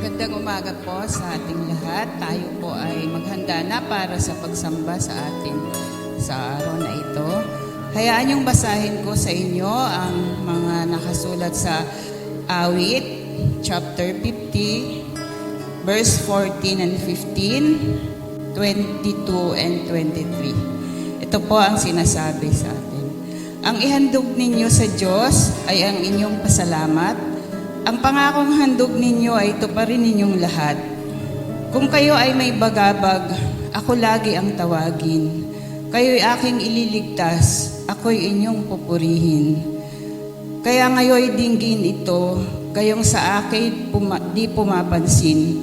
Magandang umaga po sa ating lahat. Tayo po ay maghanda na para sa pagsamba sa atin sa araw na ito. Hayaan niyong basahin ko sa inyo ang mga nakasulat sa Awit, chapter 50, verse 14 and 15, 22 and 23. Ito po ang sinasabi sa atin. Ang ihandog ninyo sa Diyos ay ang inyong pasalamat. Ang pangakong handog ninyo ay tuparin ninyong lahat. Kung kayo ay may bagabag, ako lagi ang tawagin. Kayo'y aking ililigtas, ako'y inyong pupurihin. Kaya ngayon dinggin ito, kayong sa akin di pumapansin.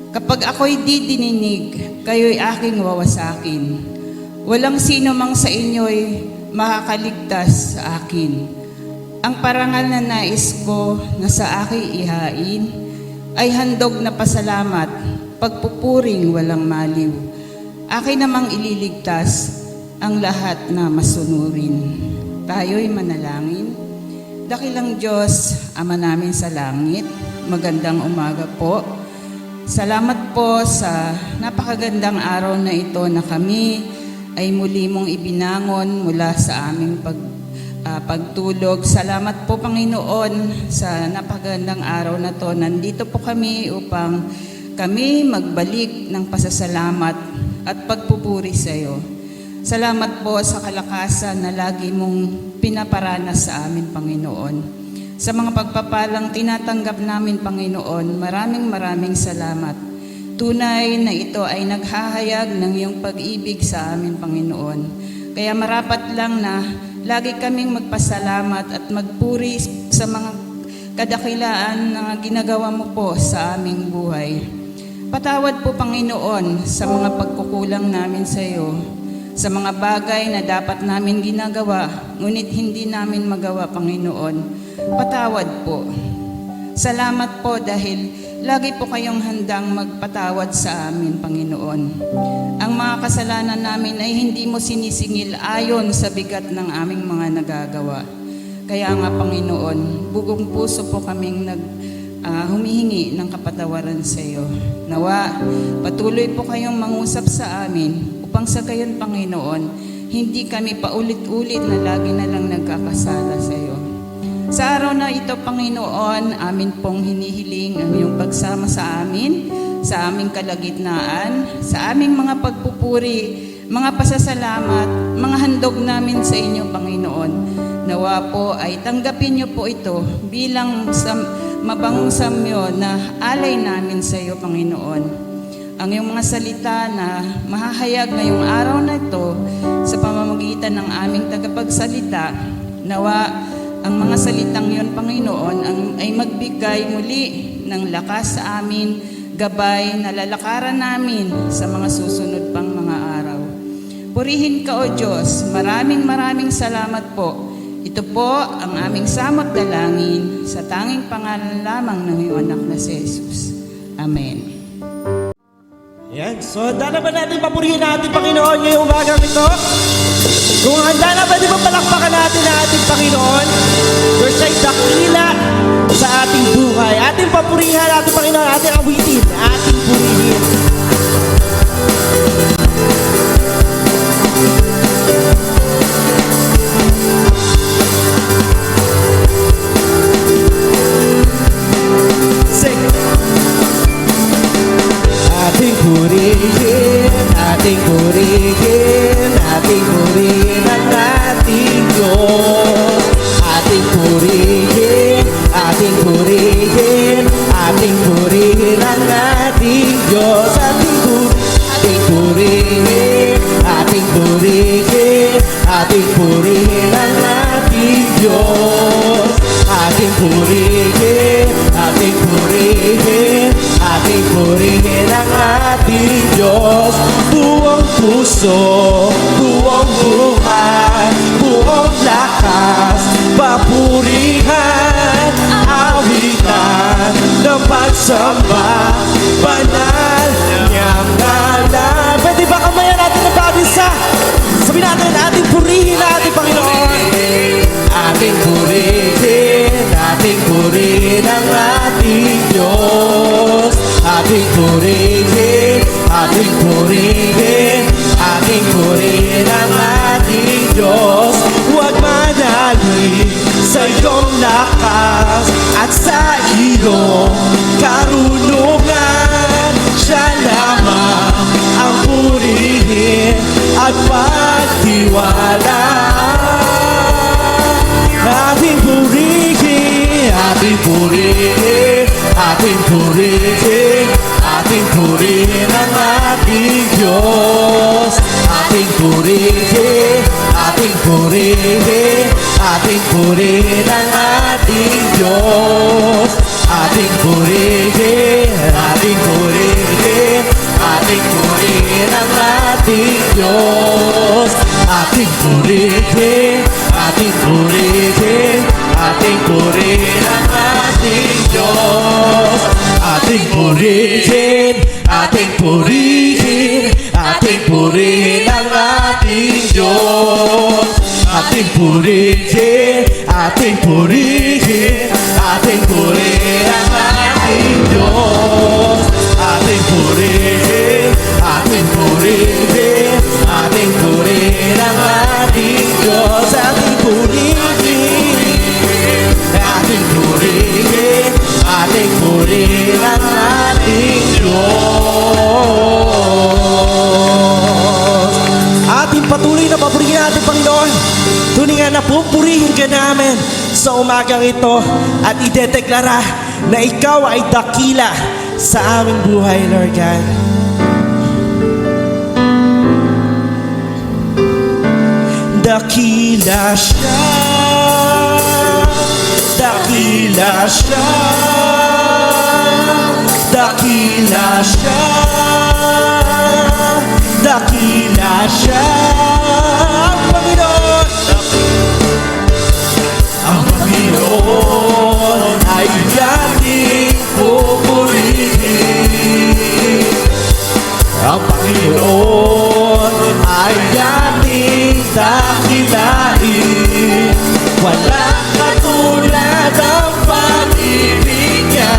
Kapag ako'y di dininig, kayo'y aking wawasakin. Walang sino mang sa inyo'y makakaligtas sa akin. Ang parangal na nais ko na sa aking ihain ay handog na pasalamat, pagpupuring walang maliw. Akin namang ililigtas ang lahat na masunurin. Tayo'y manalangin. Dakilang Diyos, Ama namin sa langit, magandang umaga po. Salamat po sa napakagandang araw na ito na kami ay muli mong ibinangon mula sa aming pagtulog. Salamat po Panginoon sa napakagandang araw na to. Nandito po kami upang kami magbalik ng pasasalamat at pagpupuri sa iyo. Salamat po sa kalakasan na lagi mong pinaparanas sa amin Panginoon. Sa mga pagpapalang tinatanggap namin Panginoon, maraming salamat. Tunay na ito ay naghahayag ng iyong pag-ibig sa amin Panginoon. Kaya marapat lang na lagi kaming magpasalamat at magpuri sa mga kadakilaan na ginagawa mo po sa aming buhay. Patawad po Panginoon sa mga pagkukulang namin sa iyo, sa mga bagay na dapat namin ginagawa, ngunit hindi namin magawa Panginoon. Patawad po. Salamat po dahil lagi po kayong handang magpatawad sa amin, Panginoon. Ang mga kasalanan namin ay hindi mo sinisingil ayon sa bigat ng aming mga nagagawa. Kaya nga, Panginoon, bugong puso po kaming humihingi ng kapatawaran sa iyo. Nawa, patuloy po kayong mangusap sa amin upang sa gayon, Panginoon, hindi kami paulit-ulit na lagi na lang nagkakasala sa iyo. Sa araw na ito, Panginoon, amin pong hinihiling ang iyong pagsama sa amin, sa aming kalagitnaan, sa aming mga pagpupuri, mga pasasalamat, mga handog namin sa inyo, Panginoon. Nawa po ay tanggapin niyo po ito bilang mabangong samyo na alay namin sa iyo, Panginoon. Ang iyong mga salita na mahahayag ngayong araw na ito sa pamamagitan ng aming tagapagsalita, nawa ang mga salitang yon, Panginoon, ay magbigay muli ng lakas sa amin, gabay na lalakaran namin sa mga susunod pang mga araw. Purihin ka, O Diyos. Maraming salamat po. Ito po ang aming samot dalangin sa tanging pangalan lamang ng iyong anak na si Jesus. Amen. Yan. So, handa na ba natin papurihin natin Panginoon ngayong umagang ito? Kung handa na, pwede ba palakpakan natin ang ating Panginoon? Diyos ay dakila sa ating buhay. Ating papurihan natin Panginoon, ating awitin, ating purihin. Sing! Ating purihin, ating purihin, ating purihin ang ating Diyos. Ating purihin, ating purihin, ating purihin ang ating Diyos. Ating purihin, ating purihin, ating purihin ang ating Diyos. Ating purihin, ating purihin, ating purihin ang ating Diyos. Buong puso, buong buhay, buong lakas, papurihan, awitan ng pagsamba, banal niyang ngalan. Pwede ba kamayan natin ng pabisa? Sabihin natin, ating purihin natin Panginoon. Ating purihin, ating purihin ang ating Diyos. salapi sa iyong lakas at sa iyong karunungan. Siya lamang ang purihin at pagtiwala. Ating purihin, ating purihin, ating purihin, ating purihin ang ating Diyos. Ating purihin, ating purihin, ating purihin ang ating Diyos. Ating purihin, ating purihin, ating purihin ang ating Diyos. Ating purihin, ating purihin, ating purihin ang ating Diyos. Ating purihin, ating purihin, ating purihin ang ating Diyos. Ating purihin, ating purihin, ating purihin ang ating Diyos. Ating purihin, ating purihin, ating purihin ang ating Diyos. Ating purihin, ating purihin, ating purihin ang ating Diyos. Ating patuloy na papurihin natin, Panginoon. Tuningan na pupurihin ka namin sa umagang ito at idedeklara na ikaw ay dakila sa aming buhay, Lord God. Dakila siya, dakila siya, dakila siya, dakila siya, ang Panginoon. Ang Panginoon ay ating pupurihin. Ang Panginoon ay ating dakilain. Walang katulad ang pag-ibig niya.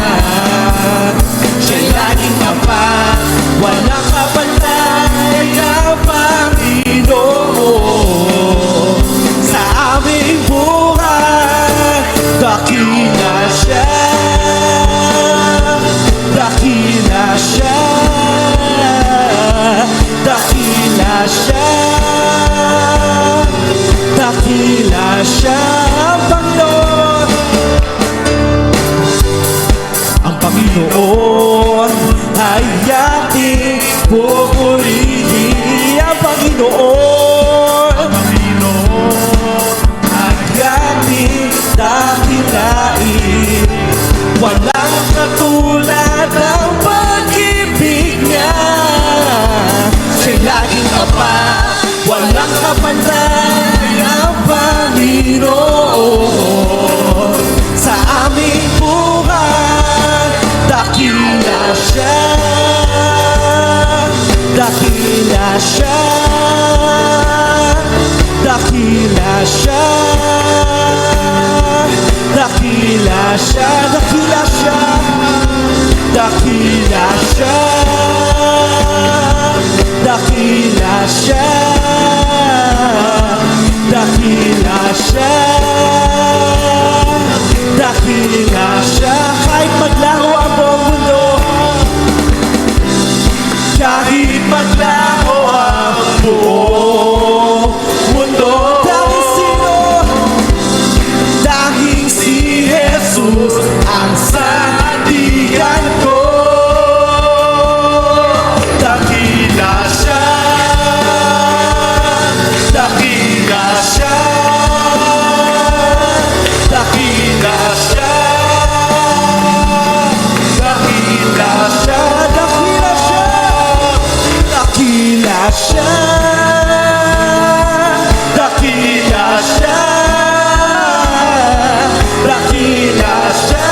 Siya'y laging tapat, walang kapantay ang Panginoon. Sa aming buhay, dakila siya, dakila siya, dakila siya, dakila siya, ang Panginoon. Ang Panginoon ay ating pupurihin. Ang Panginoon, ang Panginoon ay ating dakilain. Walang katulad ang pag-ibig niya. Siya'y laging tapat, walang kapantay ang Panginoon. Sa aming buhay, dakila siya, dakila siya, dakila siya, dakila siya, dakila siya, dakila siya, dakila siya, dakila siya, dakila siya. Kahit maglaho ang buong mundo, kahit maglaho ang buong mundo, dahil sino? Dahil si Jesus ang sandigan ko. Dakila siya, dakila siya, dakila siya, dakila siya, dakila siya, dakila siya, dakila siya, dakila siya,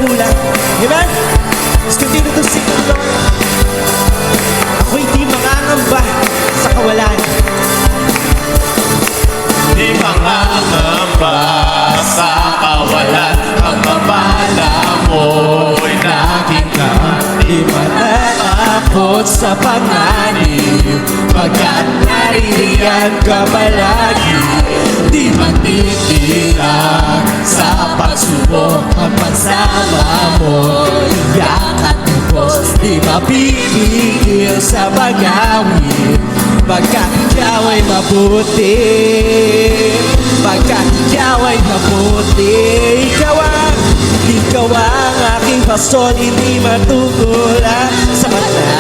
magulang. Amen? Let's continue to sing the Lord. Ako'y di mangangamba sa kawalan. Di mangangamba sa kawalan. Ang babala mo'y naging ka. Di matatakot sa panganib, pagkat naririyan ka palagi. Di magtitira sa pagsubok. Ang pagsama mo'y Iyak at tubos, di mapipigil sa pag-awit, pagkat ikaw ay mabuti. Pagkat ikaw ay mabuti. Ikaw ang aking pastol, hindi matutulan. Sapat na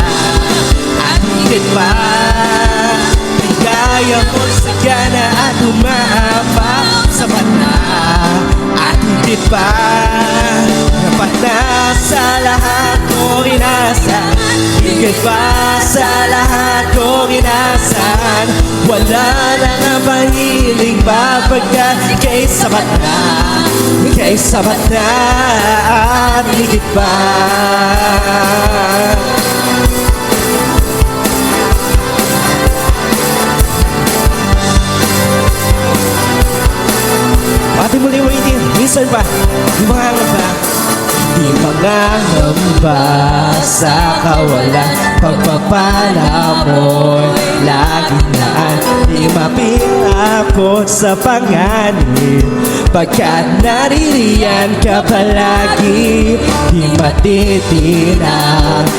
at higit pa, bigaya mo sa gana at umaapa. Sapat na at higit pa, dapat na sa lahat ko inasahan. Higit pa sa lahat ko inasahan. Wala na nga mahiling pa, pagkat ika'y sapat na. Ika'y sapat na at higit pa. Pati muli mo itin, minsan pa, di mangangamba. Di mangangamba sa kawalan, pagpapala mo'y laging naan. Di mapilapot sa panganib, pagkat naririyan ka palagi. Di matitina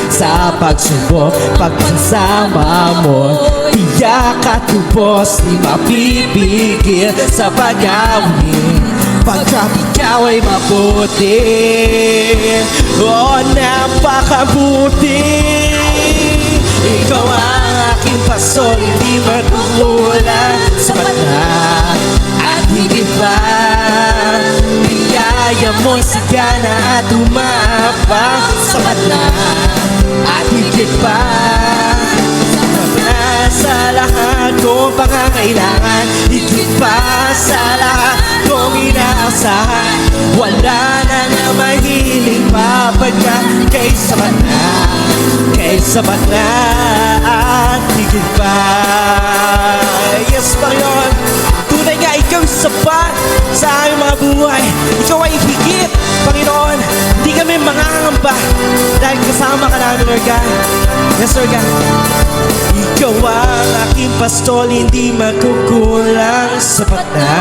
sa pagsubok, pagpansama mo. Iyak at tubos, di mapipigil sa pag-awit, pagkat ikaw ay mabuti. Oh, napakabuti. Ikaw ang aking pastol, hindi matulad. Sapat na at higit pa, biyaya mo'y sigana at umaapa. Sapat na at higit pa, sa lahat kong pangangailangan. Higit pa sa lahat kong inaasahan. Wala na nga mahiling pa, pagkat kay sapat na. Kay sapat na at higit pa. Yes, Panginoon, tunay nga ikaw sapat sa aming mga buhay. Ikaw ay higit, Panginoon. Hindi kami mangangamba dahil kasama ka namin, Lord God. Yes, Lord God. Ikaw ang aking pastol, hindi magkukulang. Sapat na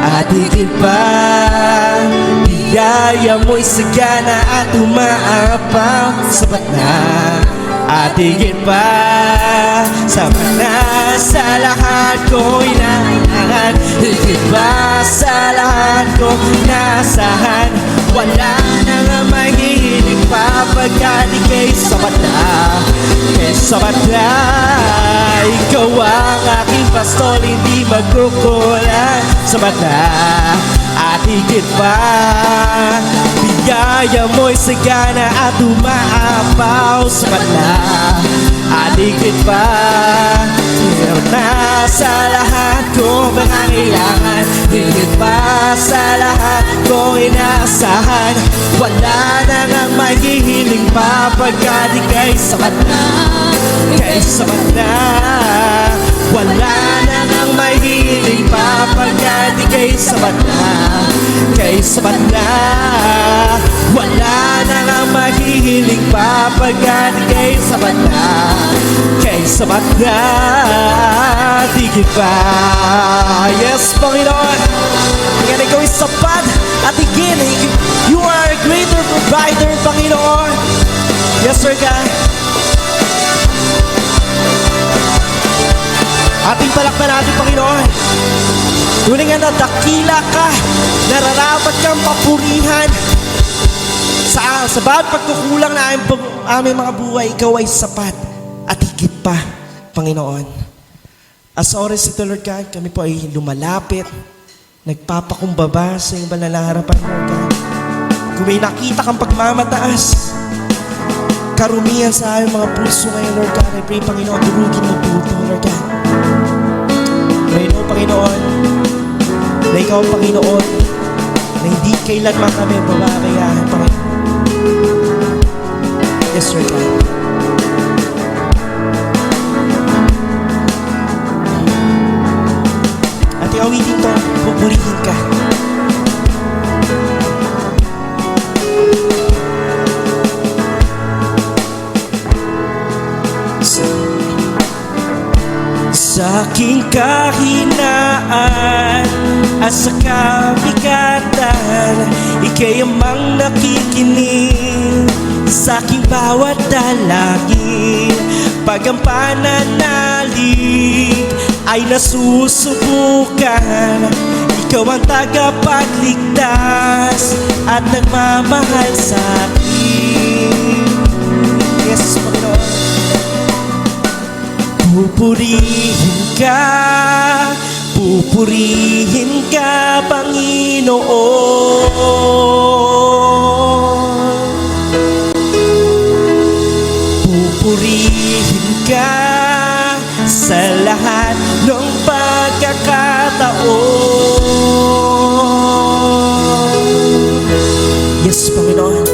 at higit pa, biyaya mo'y sagana at umaapa. Sapat na at higit pa, sapat na sa lahat ko inaasahan. Higit pa sa lahat ko inaasahan. Wala na nga mahilig pa, pagkat ika'y sapat na. Ika'y sapat na. Ikaw ang aking pastol, hindi magkukulang. Sapat na at higit pa, bigaya mo'y sagana at umaapaw. Sapat na at higit pa, meron na sa lahat kong pangangailangan. Higit pa sa lahat kong inaasahan. Wala na nga mahihiling pa, pagkat ika'y sapat na. Ika'y sapat na. Wala na nga mahihiling pa, pagkat ika'y sapat na. Ika'y sapat na. Wala na nga mahihiling pa, pagkat ika'y sapat na. Ika'y sapat na at higit pa. Yes, Panginoon, yan ikaw ay sapat at higit. You are a greater provider, Panginoon. Yes, Sir God. Ating palakpan natin, Panginoon. Tunay nga na dakila ka, nararapat kang papurihan. Sa bawat pagkukulang na aming mga buhay, ikaw ay sapat at higit pa, Panginoon. As oras ito, Lord God, kami po ay lumalapit, nagpapakumbaba sa iyong banal na harapan, Lord God. Kung may nakita kang pagmamataas, karumihan sa aming mga puso ngayon, Lord God, I pray, Panginoon, durugin mo po ito, Lord God. Panginoon, Panginoon, na ikaw ang Panginoon, na hindi kailanman kami bababayahan, Panginoon. Yes, Lord God. At awitin to, pupurihin ka. Sa aking kahinaan at sa kabigatan, ika'y amang nakikinig sa aking bawat dalangin. Pag ang pananalig ay nasusubukan, ikaw ang tagapagligtas at nagmamahal sa akin. Yes, Panginoon. Pupurihin ka, Panginoon. Pupurihin ka sa lahat ng pagkakataon. Yes, Panginoon.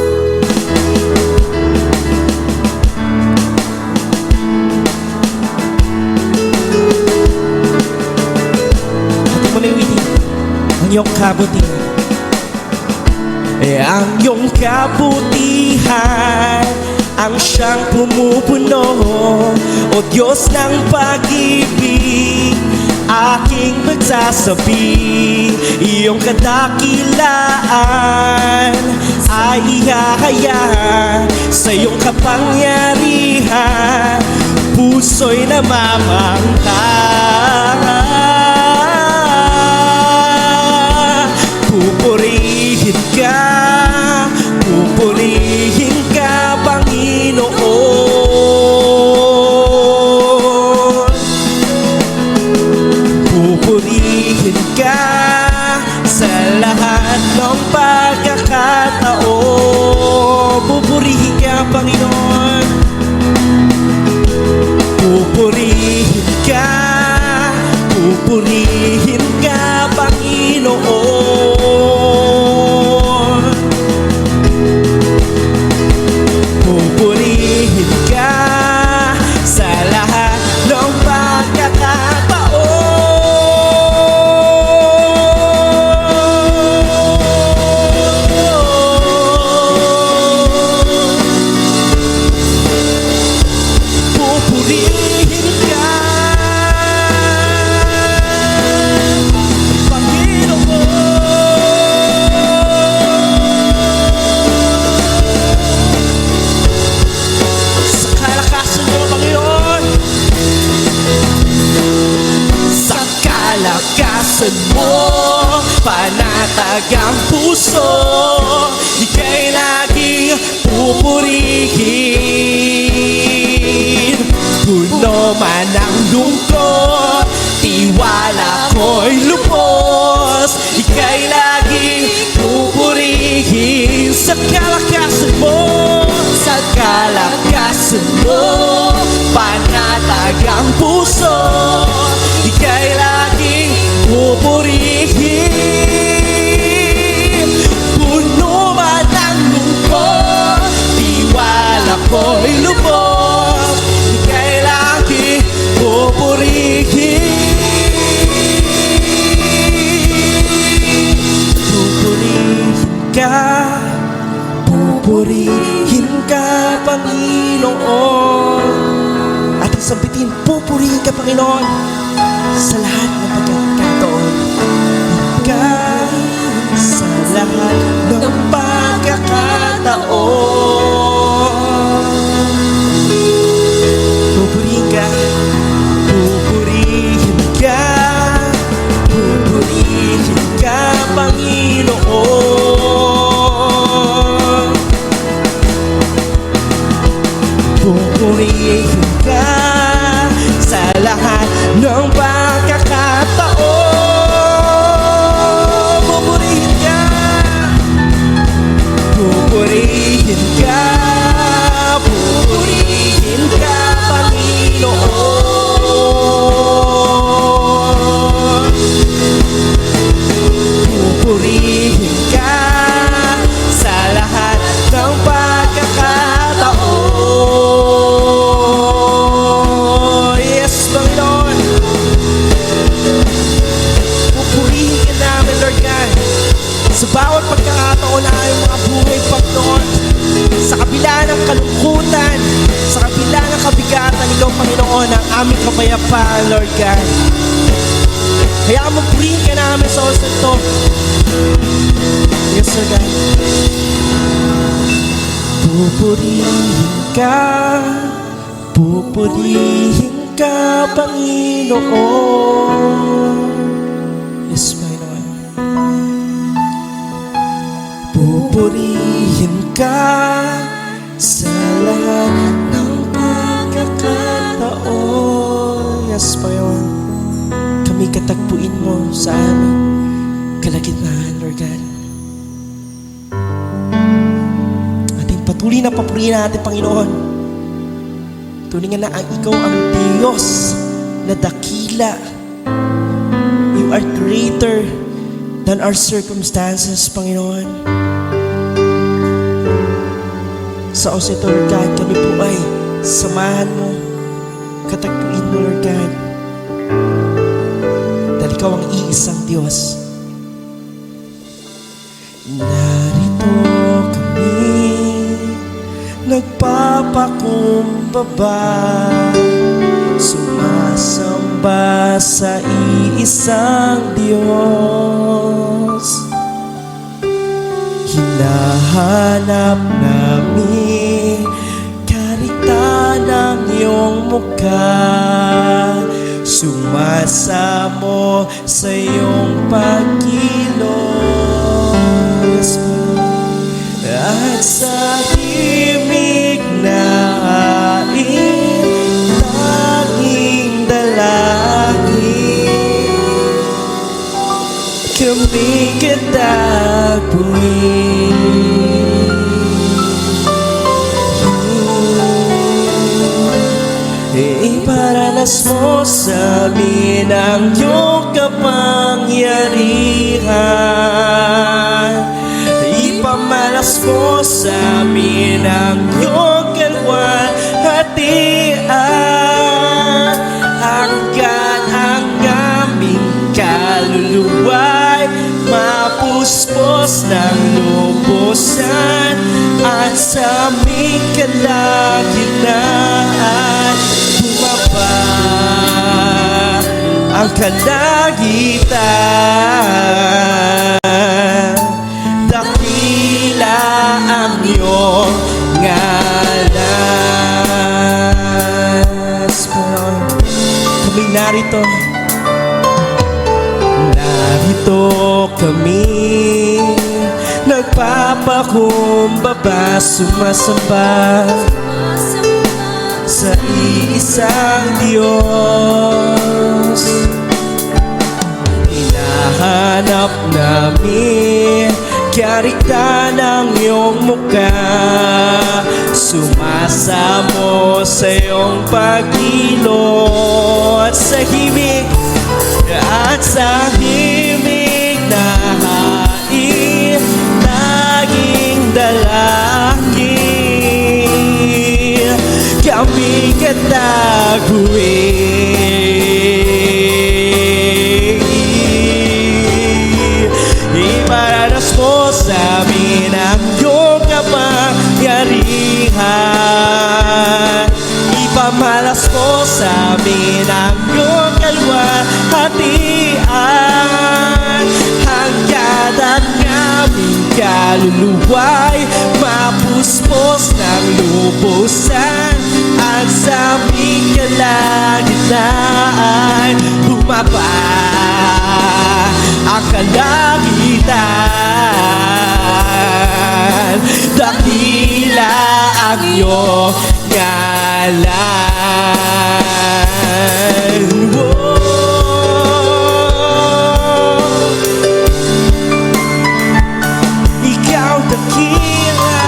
Ang iyong kabutihan, ang iyong kabutihan ang siyang pumupuno. O Diyos ng pag-ibig, aking magsasabi, iyong kadakilaan ay ihahayag sa iyong kapangyarihan. Puso'y namamangha. Pupurihin ka, Panginoon. Pupurihin ka sa lahat ng pagkakataon. Pupurihin ka, Panginoon. Pupurihin ka, Panginoon. Pupurihin ka sa lahat ng pagkakataon. Pupurihin ka, mo, panatag ang puso, ika'y laging pupurihin. Puno man ang lungkot, tiwala ko'y lubos, ika'y laging pupurihin. Sa kalakasan mo, panatag ang puso, ika'y laging pupurihin. Puno man ang lungkot, tiwala ko'y lubos, ika'y laging pupurihin. Pupurihin ka, Panginoon. At sambitin, pupurihin ka, Panginoon, sa lahat ng pagkakataon. Sa lahat ng pagkakataon. Pupurihin ka, pupurihin ka, pupurihin ka, Panginoon. Pupurihin ka sa lahat ng pagkakataon. Pupurihin ka, kapayapaan, Lord God. Kaya mag-bring ka namin sa oras ito. Yes, Lord God. Pupurihin ka, Panginoon. Yes, Panginoon. Pupurihin ka sa lahat ng pagkakataon. Yes, Panginoon. Kami katagpuin mo sa aming kalagitnaan, Lord God. Ating patuloy na papurihin natin, Panginoon. Tuningan na ikaw ang Diyos na dakila. You are greater than our circumstances, Panginoon. Sa oras ito, Lord God, kami po ay samahan mo, katagpuin mo, Lord God. Dahil ikaw ang iisang Diyos. Narito kami, nagpapakumbaba, sumasamba sa iisang Diyos. Hinahanap namin karita ng iyong mukha, sumasamo sa iyong pagkilos. At sa himig na hain, tanging dalangin, kami katagpuin. Iparanas mo sa amin ang iyong kapangyarihan. Ipamalas mo sa amin ang iyong kalwalhatian. Hanggang ang aming kaluluwa'y mapuspos ng lubusan, at sa aming kalagitnaan bumaba ang kalangitan. Dakila ang iyong ngalan. Kami narito. Narito kami, nagpapakumbaba, sumasamba sa iisang Diyos. Hinahanap namin karita ng iyong mukha, sumasamo sa iyong pagkilos. At sa himig na hain, laging dalangin, kami katagpuin. Iparanas mo sa amin ang iyong kapangyarihan. Ipamalas mo sa amin ang iyong kalwalhatian. Hanggang ang aming kaluluwa'y mapuspos ng lubusan, at sa aming kalagitnaan bumaba ang kalangitan. Dakila ang iyong ngalan. Ikaw dakila,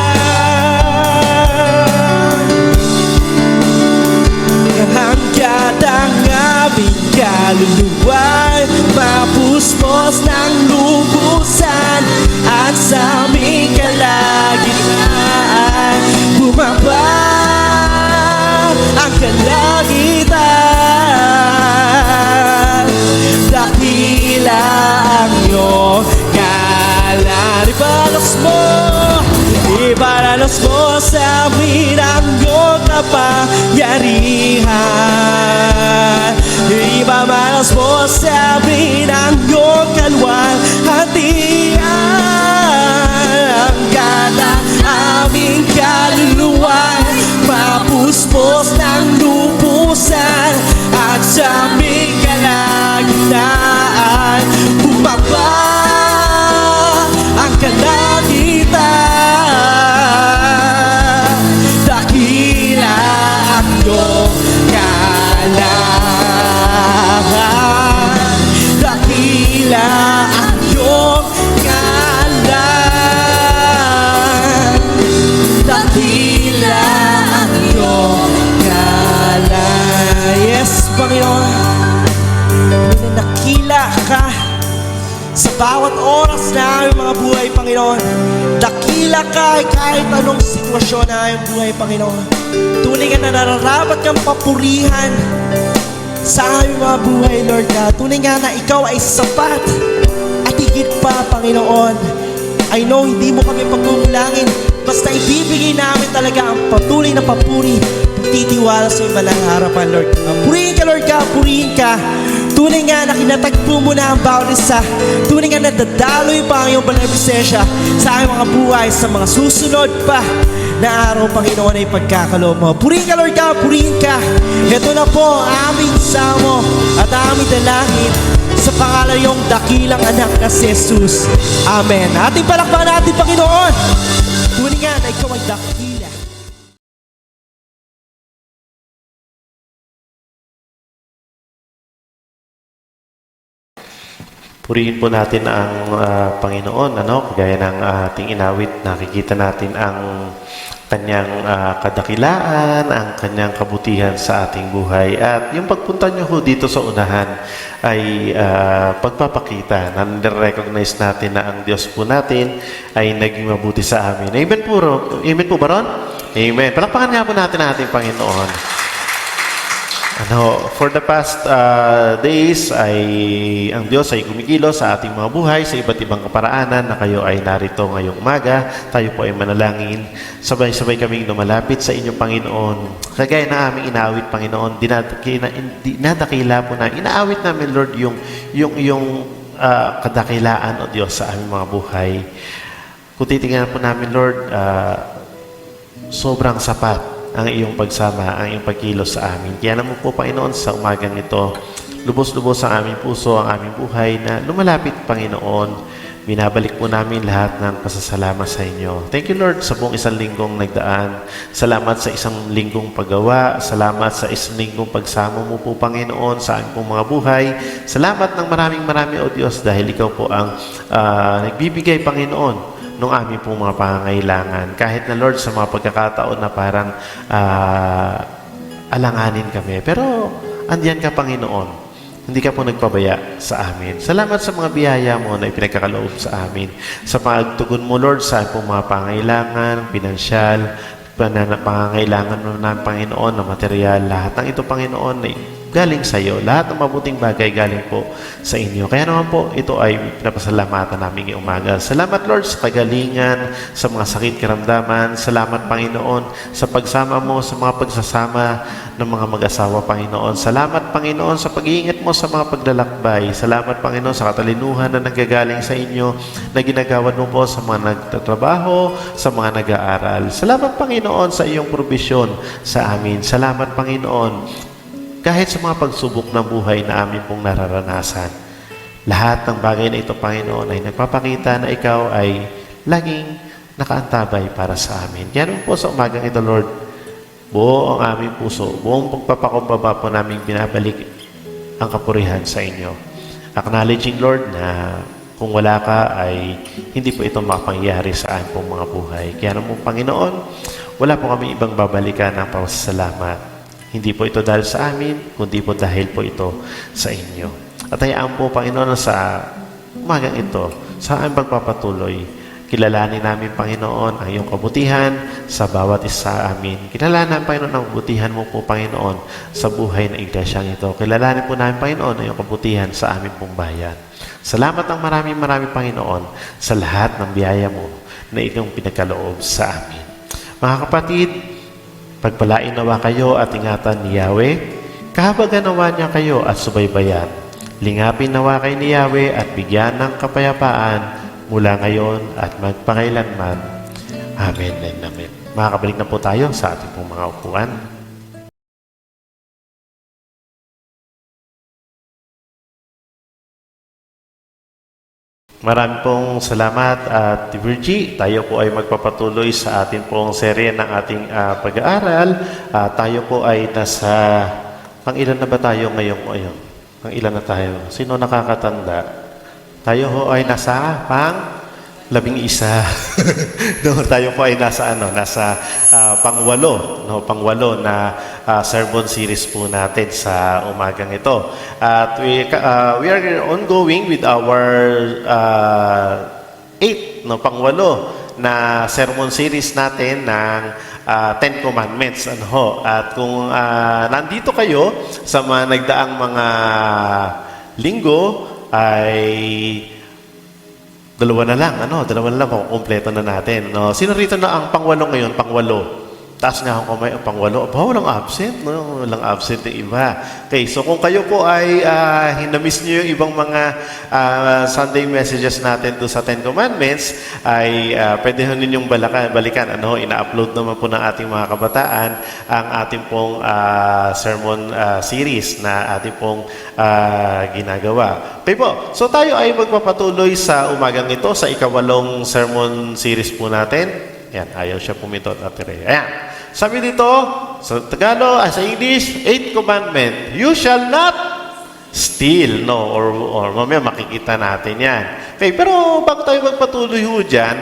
hanggang ang aming kaluluwa'y mapuspos ng lubusan, at sa aming kalagitnaan bumaba ang kalangitan. Dakila ang iyong ngalan. Iparanas mo sa amin ang iyong kapangyarihan. sabi ng iyong kalwalhatian. Kada aming kaluluwa mapuspos ng lubusan at sa aming kalagitnaan bumaba ang kalangitan. Dakila ang iyong kalangitan. Dakila ang iyong kalangitan. Dakila ang iyong kalangitan. Yes, Panginoon. Nakila ka sa bawat oras na aming mga buhay, Panginoon. Dakila ka kahit anong sitwasyon na aming buhay, Panginoon. Tunay nga na nararapat kang papurihan sa aming mga buhay, Lord God. Tunay nga na ikaw ay sapat at higit pa, Panginoon. I know hindi mo kami pagmumulangin, basta ibibigay namin talaga ang patuloy na papuri, pagtitiwala sa iyong malang harapan, Lord. Purihin ka, Lord God, purihin ka. Tunay nga na kinatagpo mo na ang bawat isa. Tunay nga na dadaloy pa ang iyong benepisensya sa aming mga buhay sa mga susunod pa na araw, Panginoon, ay pagkakaloob mo. Purihin ka, Lord God, purihin ka. Ito na po ang aming samo at aming dalangin sa pangalan iyong dakilang anak na si Jesus. Amen. Ating palakpakan natin, Panginoon. Tunay nga na ikaw ay dakila. Purihin po natin ang Panginoon, kagaya ng ating inawit, nakikita natin ang kanyang kadakilaan, ang kanyang kabutihan sa ating buhay. At yung pagpunta nyo ho dito sa unahan ay pagpapakita na nire-recognize natin na ang Diyos po natin ay naging mabuti sa amin. Amen po, amen po ba ron? Amen. Palakpakan nga po natin ang ating Panginoon. For the past days ay ang Diyos ay kumikilos sa ating mga buhay sa iba't ibang kaparaanan na kayo ay narito ngayong umaga. Tayo po ay manalangin. Sabay-sabay kaming lumalapit sa inyong Panginoon. Kagaya na aming inaawit, Panginoon, dinadakila po na inaawit namin, Lord, yung kadakilaan o Diyos sa aming mga buhay. Kung titingnan po namin, Lord, sobrang sapat ang iyong pagsama, ang iyong pagkilos sa amin. Kaya naman po, Panginoon, sa umagang ito, lubos-lubos ang aming puso, ang aming buhay na lumalapit, Panginoon. Binabalik po namin lahat ng pasasalamat sa inyo. Thank you, Lord, sa buong isang linggong nagdaan. Salamat sa isang linggong paggawa. Salamat sa isang linggong pagsama mo po, Panginoon, sa aming pong mga buhay. Salamat ng marami, O Diyos, dahil ikaw po ang nagbibigay, Panginoon, nung aming pong mga pangangailangan. Kahit na, Lord, sa mga pagkakataon na parang alanganin kami. Pero, andiyan ka, Panginoon. Hindi ka po nagpabaya sa amin. Salamat sa mga biyaya mo na ipinagkakaloob sa amin. Sa pagtugon mo, Lord, sa aming pong mga pangangailangan, pinansyal, pangangailangan mo na, Panginoon, na material. Lahat ng ito, Panginoon, ay galing sa iyo. Lahat ng mabuting bagay galing po sa inyo. Kaya naman po, ito ay pinapasalamatan namin ngayong umaga. Salamat, Lord, sa kagalingan, sa mga sakit karamdaman. Salamat, Panginoon, sa pagsama mo, sa mga pagsasama ng mga mag-asawa, Panginoon. Salamat, Panginoon, sa pag-iingat mo sa mga paglalakbay. Salamat, Panginoon, sa katalinuhan na nanggagaling sa inyo, na ginagawad mo po sa mga nagtatrabaho, sa mga nag-aaral. Salamat, Panginoon, sa iyong probisyon sa amin. Salamat, Panginoon, kahit sa mga pagsubok ng buhay na amin pong nararanasan. Lahat ng bagay na ito, Panginoon, ay nagpapakita na ikaw ay laging nakaantabay para sa amin. Kaya naman po sa umagang ito, Lord, buo ang aming puso, buong pagpapakumbaba po namin binabalik ang kapurihan sa inyo. Acknowledging, Lord, na kung wala ka ay hindi po ito makapangyari sa aming pong mga buhay. Kaya naman, Panginoon, wala po kami ibang babalikan ng pasasalamat. Hindi po ito dahil sa amin, kundi po dahil po ito sa inyo. At hayaan po, Panginoon, sa umagang ito, sa aming pagpapatuloy, kilalanin namin, Panginoon, ang iyong kabutihan sa bawat isa sa amin. Kilalanin, Panginoon, ang kabutihan mo po, Panginoon, sa buhay ng iglesyang ito. Kilalanin po namin, Panginoon, ang iyong kabutihan sa aming pong bayan. Salamat ng maraming, Panginoon, sa lahat ng biyaya mo na iyong pinagkaloob sa amin. Mga kapatid, pagpalain nawa kayo at ingatan ni Yahweh, kahabaganawa niya kayo at subaybayan Lingapin nawa kay ni Yahweh at bigyan ng kapayapaan mula ngayon at magpakailanman. Amen and amen. Makakabalik na po tayo sa ating pong mga upuan. Marami pong salamat at Virgie. Tayo po ay magpapatuloy sa ating pong serye ng ating pag-aaral. Tayo po ay nasa... Pang ilan na ba tayo ngayon? Pang ilan na tayo? Sino nakakatanda? Tayo ho ay nasa pang 11. No, tayo po ay nasa pang-8, no, pang-8 na sermon series po natin sa umagang ito. At we are ongoing with our 8, no, pang-8 na sermon series natin ng Ten Commandments. At kung nandito kayo sa mga nagdaang mga linggo, ay dalawa na lang, kukumpleto na natin. No? Sino rito na ang pang-8 ngayon? Pang-8. Taas nga akong kamay, pang-8. Walang absent, no? Walang absent yung iba. Okay, so kung kayo po ay hinamiss nyo yung ibang mga Sunday messages natin doon sa Ten Commandments, ay pwede ho ninyong balikan. Ina-upload naman po ng ating mga kabataan ang ating pong sermon series na ating pong ginagawa. Okay po, so tayo ay magpapatuloy sa umagang ito sa ika-8 sermon series po natin. Yan, ayaw siya pumitot at ayan. Sabi dito, sa Tagalog, sa English, 8th commandment, you shall not steal, no? Or mamaya makikita natin yan. Okay, pero bago tayo magpatuloy ho dyan,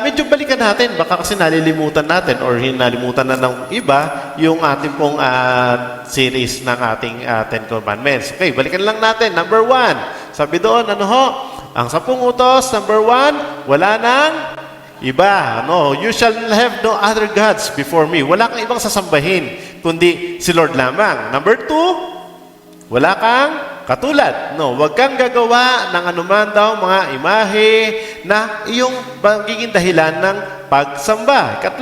medyo balikan natin, baka kasi nalilimutan natin or hinalimutan na ng iba yung ating pong series ng ating 10 commandments. Okay, balikan lang natin. Number 1, sabi doon, ang 10 utos, number 1, wala nang iba. No, you shall have no other gods before me. Wala kang ibang sasambahin, kundi si Lord lamang. Number 2, wala kang katulad. No, huwag kang gagawa ng anuman daw mga imahe na iyong magiging dahilan ng pagsamba. 3,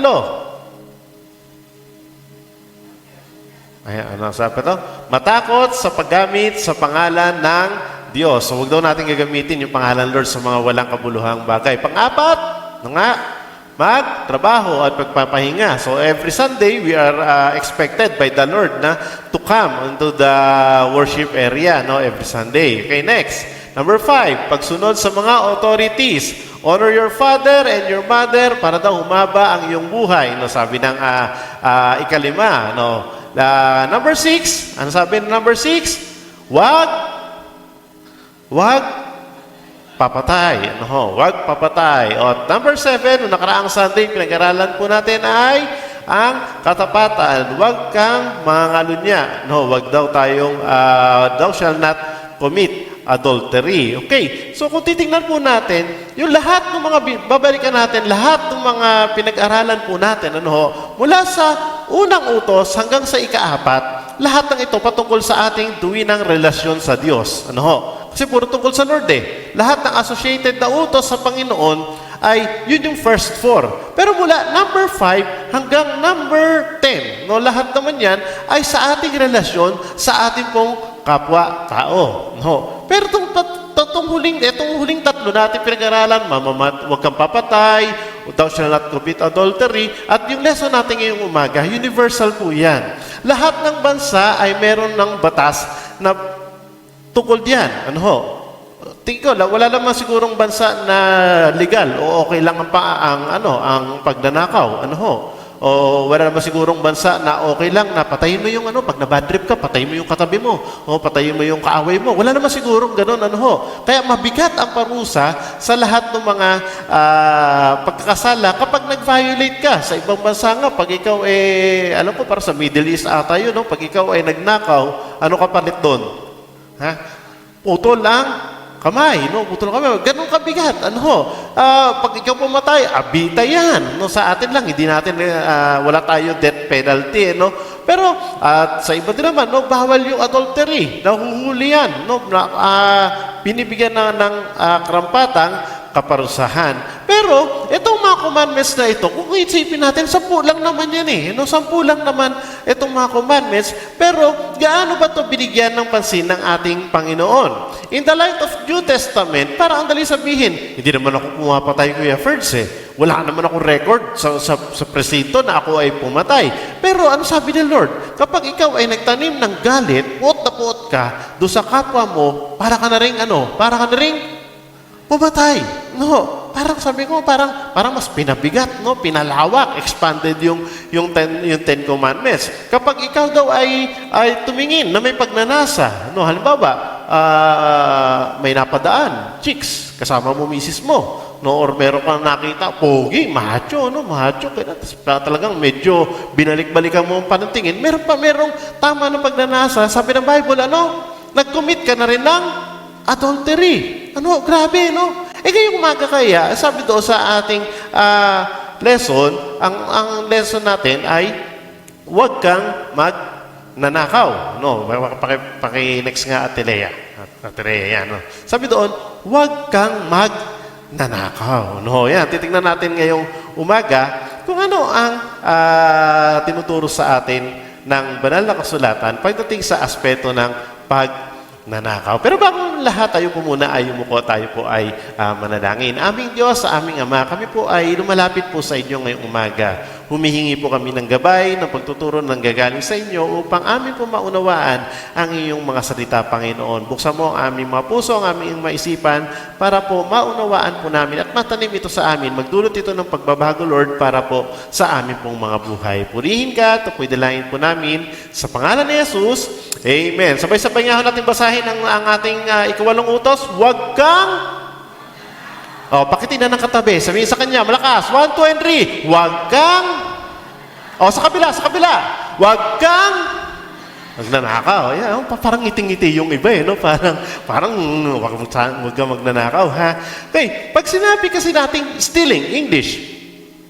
ano sabi ito? Matakot sa paggamit sa pangalan ng Diyos. So, huwag daw natin gagamitin yung pangalan Lord sa mga walang kabuluhang bagay. 4, magtrabaho at pagpapahinga. So every Sunday, we are expected by the Lord na to come into the worship area, no, every Sunday. Okay, next. Number 5, pagsunod sa mga authorities. Honor your father and your mother para daw humaba ang iyong buhay. No, sabi ng ika-5. No. Number 6, ano sabi ng number 6? Wag papatay. Huwag papatay. At number 7, noong nakaraang Sunday, pinag-aralan po natin ay ang katapatan. Huwag kang mangalunya. Huwag daw tayong, thou shall not commit adultery. Okay. So kung titingnan po natin, yung lahat ng mga, babalikan natin, lahat ng mga pinag-aralan po natin, mula sa unang utos hanggang sa ika-4, lahat ng ito patungkol sa ating tuwi ng relasyon sa Diyos. Kasi puro tungkol sa Lord Lahat ng associated na utos sa Panginoon ay yun yung first 4. Pero mula number 5 hanggang number 10, lahat naman yan ay sa ating relasyon sa ating pong kapwa-tao. Pero itong huling 3 natin pinag-aralan, huwag kang papatay, thou shall not commit adultery, at yung lesson natin ngayong umaga, universal po yan. Lahat ng bansa ay meron ng batas na tungkol diyan. Tingin ko, wala naman sigurong bansa na legal o okay lang ang pagnanakaw. O wala naman sigurong bansa na okay lang na patayin mo yung pag na-bad trip ka, patayin mo yung katabi mo, o patayin mo yung kaaway mo. Wala naman sigurong ganun. Kaya mabigat ang parusa sa lahat ng mga pagkakasala kapag nag-violate ka. Sa ibang bansa nga, pag ikaw para sa Middle East ata yun, pag ikaw ay nagnakaw, ano kapalit doon? Putol ang kamay, putol ang kamay. Ganun kabigat. Pag ikaw pumatay, abita yan. Sa atin lang, hindi natin, wala tayo death penalty. Pero sa iba din naman, bawal yung adultery. Nahuhuli yan. Binibigyan ng karampatang kaparusahan. Pero, itong mga commandments na ito, kung isipin natin, 10 lang naman yan eh. No, 10 lang naman itong mga commandments. Pero, gaano ba ito binigyan ng pansin ng ating Panginoon? In the light of New Testament, para ang dali sabihin, hindi naman ako pumapatay, Kuya Ferds eh. Wala naman akong record sa presinto na ako ay pumatay. Pero ano sabi ni Lord? Kapag ikaw ay nagtanim ng galit, puot na puot ka, doon sa kapwa mo, para ka na rin pumatay. No, parang sabi ko, parang mas pinabigat, no? Pinalawak, expanded yung 10 commandments. Kapag ikaw daw ay tumingin na may pagnanasa, no, halimbawa, may napadaan, chicks, kasama mo misis mo, no, or meron kang nakita, pogi, macho, kaya talagang medyo binalik-balikan mo ang pantingin. Merong tama ng pagnanasa, sabi ng Bible, nag-commit ka na rin ng adultery. Grabe, no? Ngayong umaga kaya, sabi doon sa ating lesson, ang lesson natin ay huwag kang magnanakaw. No, paki-next nga Ate Lea. Ate Lea, yan. No? Sabi doon, huwag kang magnanakaw. No, yan. Titingnan natin ngayong umaga kung ano ang tinuturo sa atin ng banal na kasulatan pagdating sa aspeto ng pagnanakaw. Pero bago lahat, tayo po ay manalangin. Aming Diyos, sa aming Ama, kami po ay lumalapit po sa inyo ngayong umaga. Humihingi po kami ng gabay, ng pagtuturo ng gagaling sa inyo upang amin po maunawaan ang iyong mga salita, Panginoon. Buksan mo ang aming mga puso, ang aming maisipan, para po maunawaan po namin at matanim ito sa amin. Magdulot ito ng pagbabago, Lord, para po sa amin pong mga buhay. Purihin ka, ito po'y dalangin po namin sa pangalan ni Jesus. Amen. Sabay-sabay nga natin basahin ang ating ikawalong utos. Huwag kang pakitin na ng katabi. Sabihin sa kanya, malakas. 1, 2, and 3. Huwag kang sa kabila. Huwag kang magnanakaw. Ayan, parang ngiting-ngiti yung iba no? Parang huwag kang magnanakaw, ha? Okay, pag sinabi kasi nating stealing, English,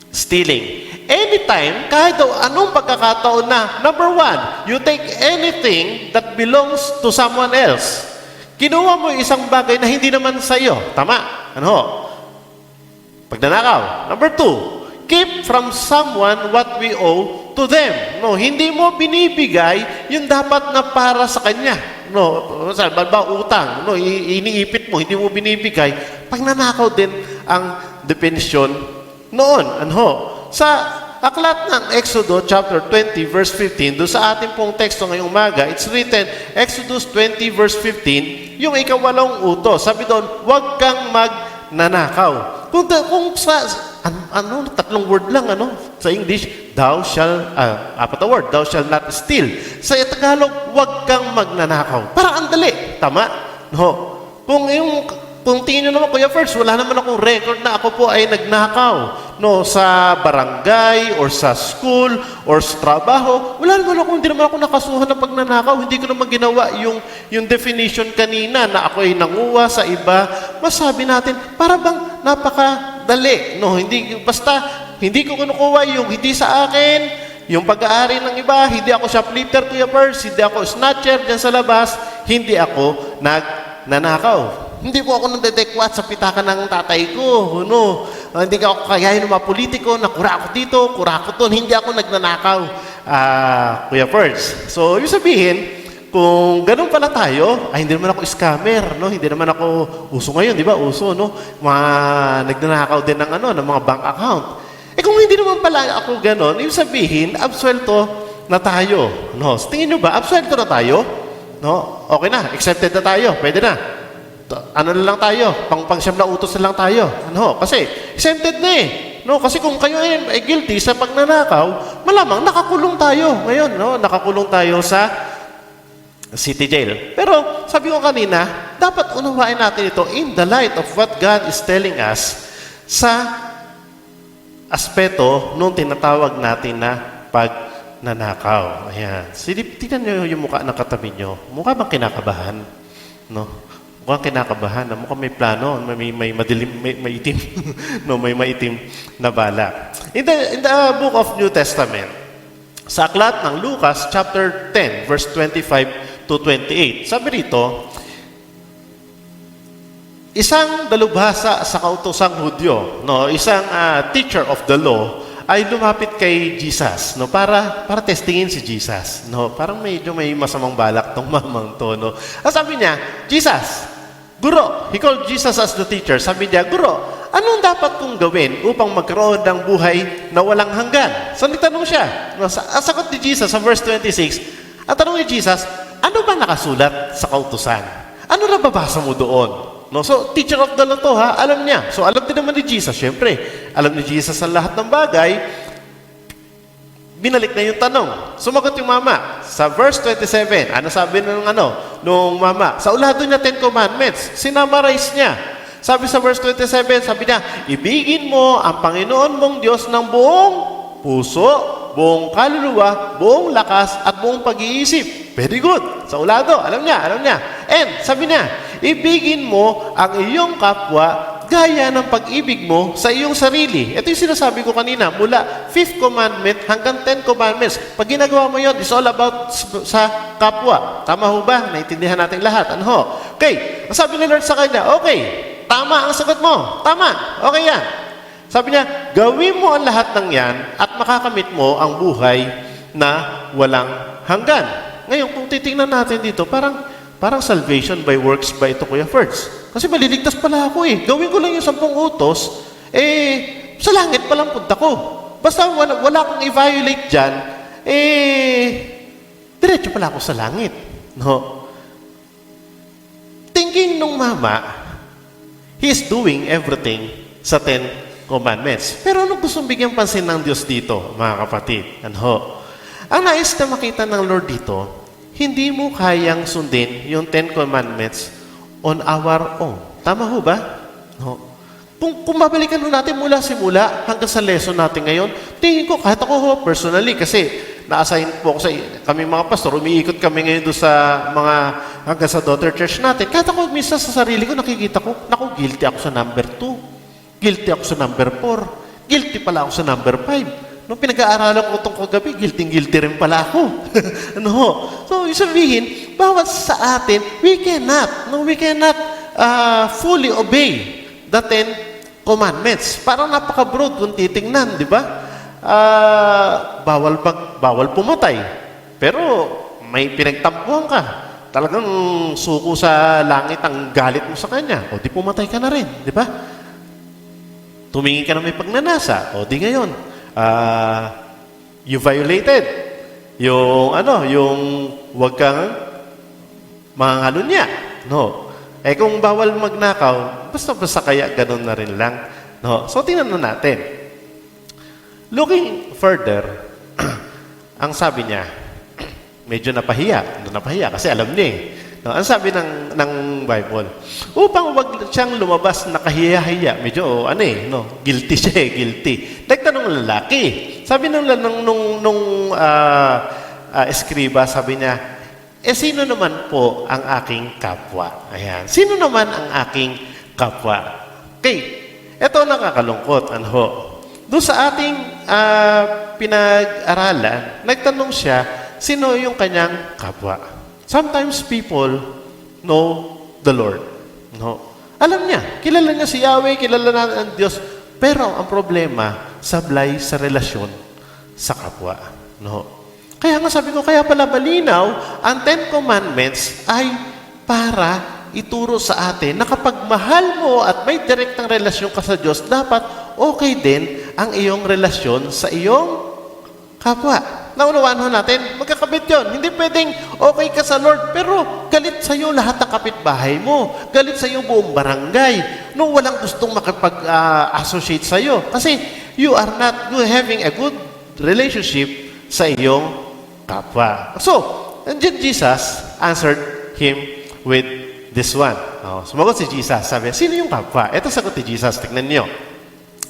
stealing. Anytime, kahit anong pagkakataon na, number 1, you take anything that belongs to someone else. Kinuha mo isang bagay na hindi naman sa iyo. Tama? Pagnanakaw. Number 2, keep from someone what we owe to them. No, hindi mo binibigay yung dapat na para sa kanya. No, ba utang, no, iniipit mo, hindi mo binibigay. Pagnanakaw din ang definition noon. Sa aklat ng Exodus chapter 20 verse 15, doon sa ating pong teksto ngayong umaga, it's written, Exodus 20 verse 15, yung ikawalong utos. Sabi doon, huwag kang magnanakaw. Kung tatlong word lang, sa English, thou shall not steal. Sa Tagalog, huwag kang magnanakaw. Parang ang dali. Tama? No. Kung tingin nyo naman, Kuya First, wala naman akong record na ako po ay nagnakaw. No, sa barangay, or sa school, or sa trabaho. Hindi naman ako nakasuhan ng pagnanakaw. Hindi ko naman ginawa yung definition kanina na ako ay nanguha sa iba. Masabi natin, para bang napakadali. No, hindi ko kinukuha yung hindi sa akin, yung pag-aari ng iba, hindi ako shoplifter, Kuya First, hindi ako snatcher dyan sa labas, hindi ako nagnanakaw. Hindi po ako nandedekwat sa pitakan ng tatay ko. Hindi ako kayahin ng mga politiko na kura ako dito, kura ako doon. Hindi ako nagnanakaw, Kuya Ferds. So, yung sabihin, kung ganun pala tayo, hindi naman ako scammer, no? Hindi naman ako uso ngayon, di ba? Uso, no? Nagnanakaw din ng mga bank account. Kung hindi naman pala ako ganun, yung sabihin, absuelto na tayo. No? So, tingin nyo ba, absuelto na tayo? No? Okay na, accepted na tayo, pwede na. Na lang tayo, pang-siyam na utos na lang tayo. Kasi exempted na eh. No, kasi kung kayo ay guilty sa pagnanakaw, malamang nakakulong tayo ngayon, nakakulong tayo sa city jail. Pero sabi ko kanina, dapat unawain natin ito in the light of what God is telling us sa aspeto nung tinatawag natin na pagnanakaw. Ayan. Tignan niyo yung mukha ng katabi niyo. Mukha bang kinakabahan? No? Mukhang kinakabahan, mukhang may plano, may madilim, may itim, may maitim na bala. In the book of New Testament, sa aklat ng Lucas chapter 10 verse 25 to 28, sabi rito, isang dalubhasa sa kautosang Hudyo, no, isang teacher of the law, ay lumapit kay Jesus, no, para testingin si Jesus, no. Parang medyo may masamang balak tong mamang to, no. Sabi niya, Jesus, Guro, he called Jesus as the teacher. Sabi niya, Guro, anong dapat kong gawin upang magkaroon ng buhay na walang hanggan? So nagtanong siya. No, ang sagot ni Jesus sa verse 26, ang tanong ni Jesus, ano ba nakasulat sa kautusan? Ano na babasa mo doon? No, so, teacher of the law to, ha? Alam niya. So, alam din naman ni Jesus, syempre. Alam ni Jesus ang lahat ng bagay. Binalik na yung tanong. Sumagot yung mama. Sa verse 27, ano sabi nung mama? Sa ulado niya 10 commandments. Sinamarize niya. Sabi sa verse 27, sabi niya, ibigin mo ang Panginoon mong Diyos ng buong puso, buong kaluluwa, buong lakas, at buong pag-iisip. Very good. Sa ulado, alam niya. And, sabi niya, ibigin mo ang iyong kapwa gaya ng pag-ibig mo sa iyong sarili. Ito yung sinasabi ko kanina, mula 5th commandment hanggang 10 commandments. Pag ginagawa mo yun, it's all about sa kapwa. Tama ho ba? Naintindihan natin lahat. Ano ho? Okay. Ang sabi ni Lord sa kanya, okay, tama ang sagot mo. Tama. Okay yan. Sabi niya, gawin mo ang lahat ng yan at makakamit mo ang buhay na walang hanggan. Ngayon, kung titingnan natin dito, parang salvation by works ba ito, Kuya Ferds? Kasi maliligtas pala ako eh. Gawin ko lang yung 10 utos, sa langit pa lang punta ko. Basta wala akong i-violate dyan, diretso pala ako sa langit. No? Thinking nung mama, he's doing everything sa 10 commandments. Pero ano gustong bigyan pansin ng Diyos dito, mga kapatid? Ano? Ang nais na makita ng Lord dito, hindi mo kayang sundin yung 10 commandments on our own. Tama ho ba? No. Kung babalikan natin mula simula hanggang sa lesson natin ngayon, tingin ko, kahit ako ho, personally, kasi na-assign po ako kami mga pastor, umiikot kami ngayon doon sa mga, hanggang sa daughter church natin. Kahit ako minsan sa sarili ko, nakikita ko, naku, guilty ako sa number 2. Guilty ako sa number 4. Guilty pala ako sa number 5. Nung pinag-aaralan ko itong kagabi, guilty rin pala ako. Ano ho? So, yung sabihin, bawat sa atin, we cannot fully obey the 10 commandments. Parang napaka-broad kung titingnan, di ba? Bawal pumatay. Pero may pinagtampuhan ka. Talagang suko sa langit ang galit mo sa kanya. O di pumatay ka na rin, di ba? Tumingin ka na may pagnanasa. O di ngayon, you violated yung wag kang mangangalunya. No. Kung bawal magnakaw, basta kaya ganun na rin lang. No. So, tingnan na natin. Looking further, ang sabi niya, medyo napahiya kasi alam niya eh. No, ang sabi ng Bible, upang wag siyang lumabas na kahiya-hiya, medyo guilty siya guilty. Nagtanong lalaki. Sabi nung eskriba, sabi niya, sino naman po ang aking kapwa? Ayan. Sino naman ang aking kapwa? Okay. Ito nakakalungkot. Doon sa ating pinag-aralan, nagtanong siya, sino yung kanyang kapwa? Sometimes people know the Lord. No? Alam niya, kilala niya si Yahweh, kilala na ang Diyos. Pero ang problema, sablay sa relasyon sa kapwa. No? Kaya nga sabi ko, kaya pala malinaw, ang 10 Commandments ay para ituro sa atin na kapag mahal mo at may direktang relasyon ka sa Diyos, dapat okay din ang iyong relasyon sa iyong kapwa. Naunawaan ho natin, magkakabit yun. Hindi pwedeng okay ka sa Lord, pero galit sa'yo lahat ng kapitbahay mo. Galit sa'yo buong barangay. No, walang gustong makipag-associate sa'yo. Kasi you are not having a good relationship sa iyong kapwa. So, and then Jesus answered him with this one. Sumagot si Jesus. Sabi, sino yung kapwa? Ito sagot ni Jesus. Tignan niyo.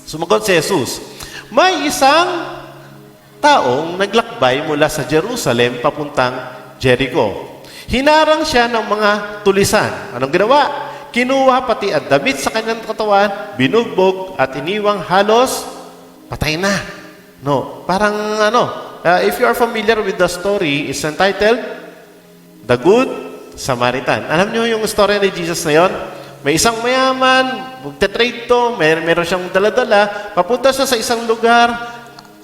Sumagot si Jesus. May isang taong naglakbay mula sa Jerusalem papuntang Jericho. Hinarang siya ng mga tulisan. Anong ginawa? Kinuha pati ang damit sa kanyang katawan, binugbog at iniwang halos patay na. No, parang if you are familiar with the story, it's entitled The Good Samaritan. Alam niyo yung story ni Jesus na yon? May isang mayaman, magte-trade to, meron siyang dala-dala, papunta siya sa isang lugar,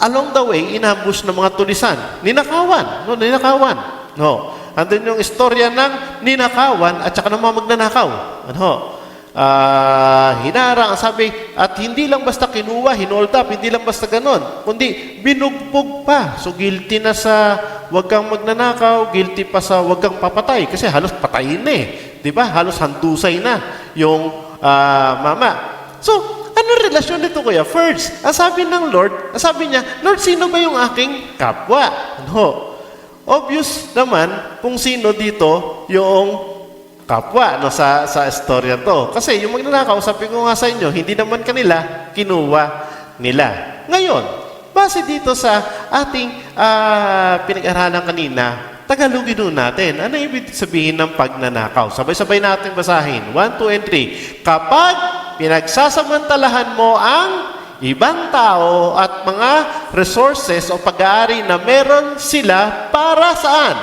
along the way, inambush ng mga tulisan. Ninakawan. No. Andun yung istorya ng ninakawan at saka ng mga magnanakaw. Hinarang, sabi, at hindi lang basta kinuha, hinold up, hindi lang basta ganon, kundi binugbog pa. So guilty na sa wag kang magnanakaw, guilty pa sa wag kang papatay, kasi halos patayin na eh. Di ba? Halos handusay na yung mama. So, ano relasyon nito, Kuya? First, ang sabi ng Lord, ang sabi niya, Lord, sino ba yung aking kapwa? Obvious naman kung sino dito yung kapwa sa istorya to. Kasi yung magnanakaw, sabi ko nga sa inyo, hindi naman kanila kinuha nila. Ngayon, base dito sa ating pinag-aralan kanina, Tagalogin nun natin. Ano ibig sabihin ng pagnanakaw? Sabay-sabay natin basahin. 1, 2, and 3. Kapag pinagsasamantalahan mo ang ibang tao at mga resources o pag-aari na meron sila para saan?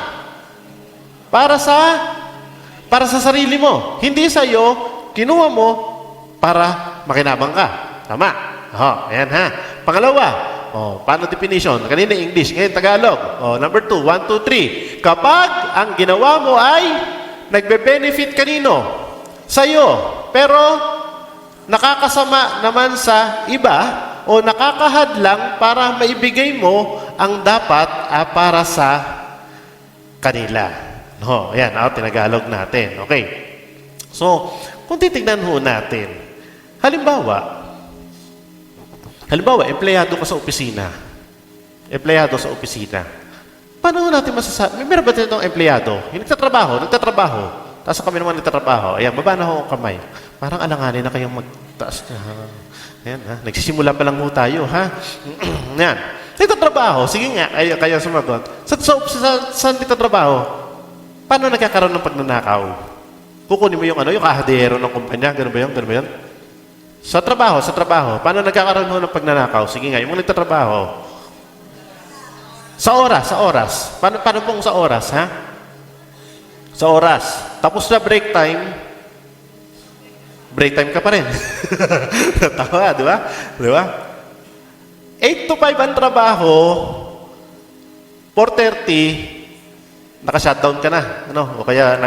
Para sa sarili mo. Hindi sa iyo, kinuha mo para makinabang ka. Tama? Ayan ha. Pangalawa, paano definition? Kanina English, ngayon Tagalog. Number 2, 1, 2, 3. Kapag ang ginawa mo ay nagbe-benefit kanino? Sa iyo. Pero nakakasama naman sa iba o nakakahadlang para maibigay mo ang dapat para sa kanila. Ayan, tinagalog natin. Okay. So, kung titignan ho natin, halimbawa, empleyado ka sa opisina. Empleyado sa opisina. Paano natin masasabi? Meron ba itong empleyado? Yung nagtatrabaho. Tapos kami naman nagtatrabaho. Ayan, baba na ho ang kamay. Parang alanganin na kayong magtaas ka. Ayan, ha? Nagsisimula pa lang ho tayo, ha? Ayan. Nagtatrabaho. Sige nga, kayo sumagot. Saan nagtatrabaho? Paano nagkakaroon ng pagnanakaw? Kukunin mo yung yung kahadero ng kumpanya. Ganun ba yun? Sa trabaho. Paano nagkakaroon mo ng pagnanakaw? Sige nga, yung mga nagtatrabaho. Sa oras. Paano pong sa oras, ha? Sa oras. Tapos na break time ka pa rin. Tama, di ba? 8 to 5 ang trabaho, 4:30, naka-shutdown ka na. O kaya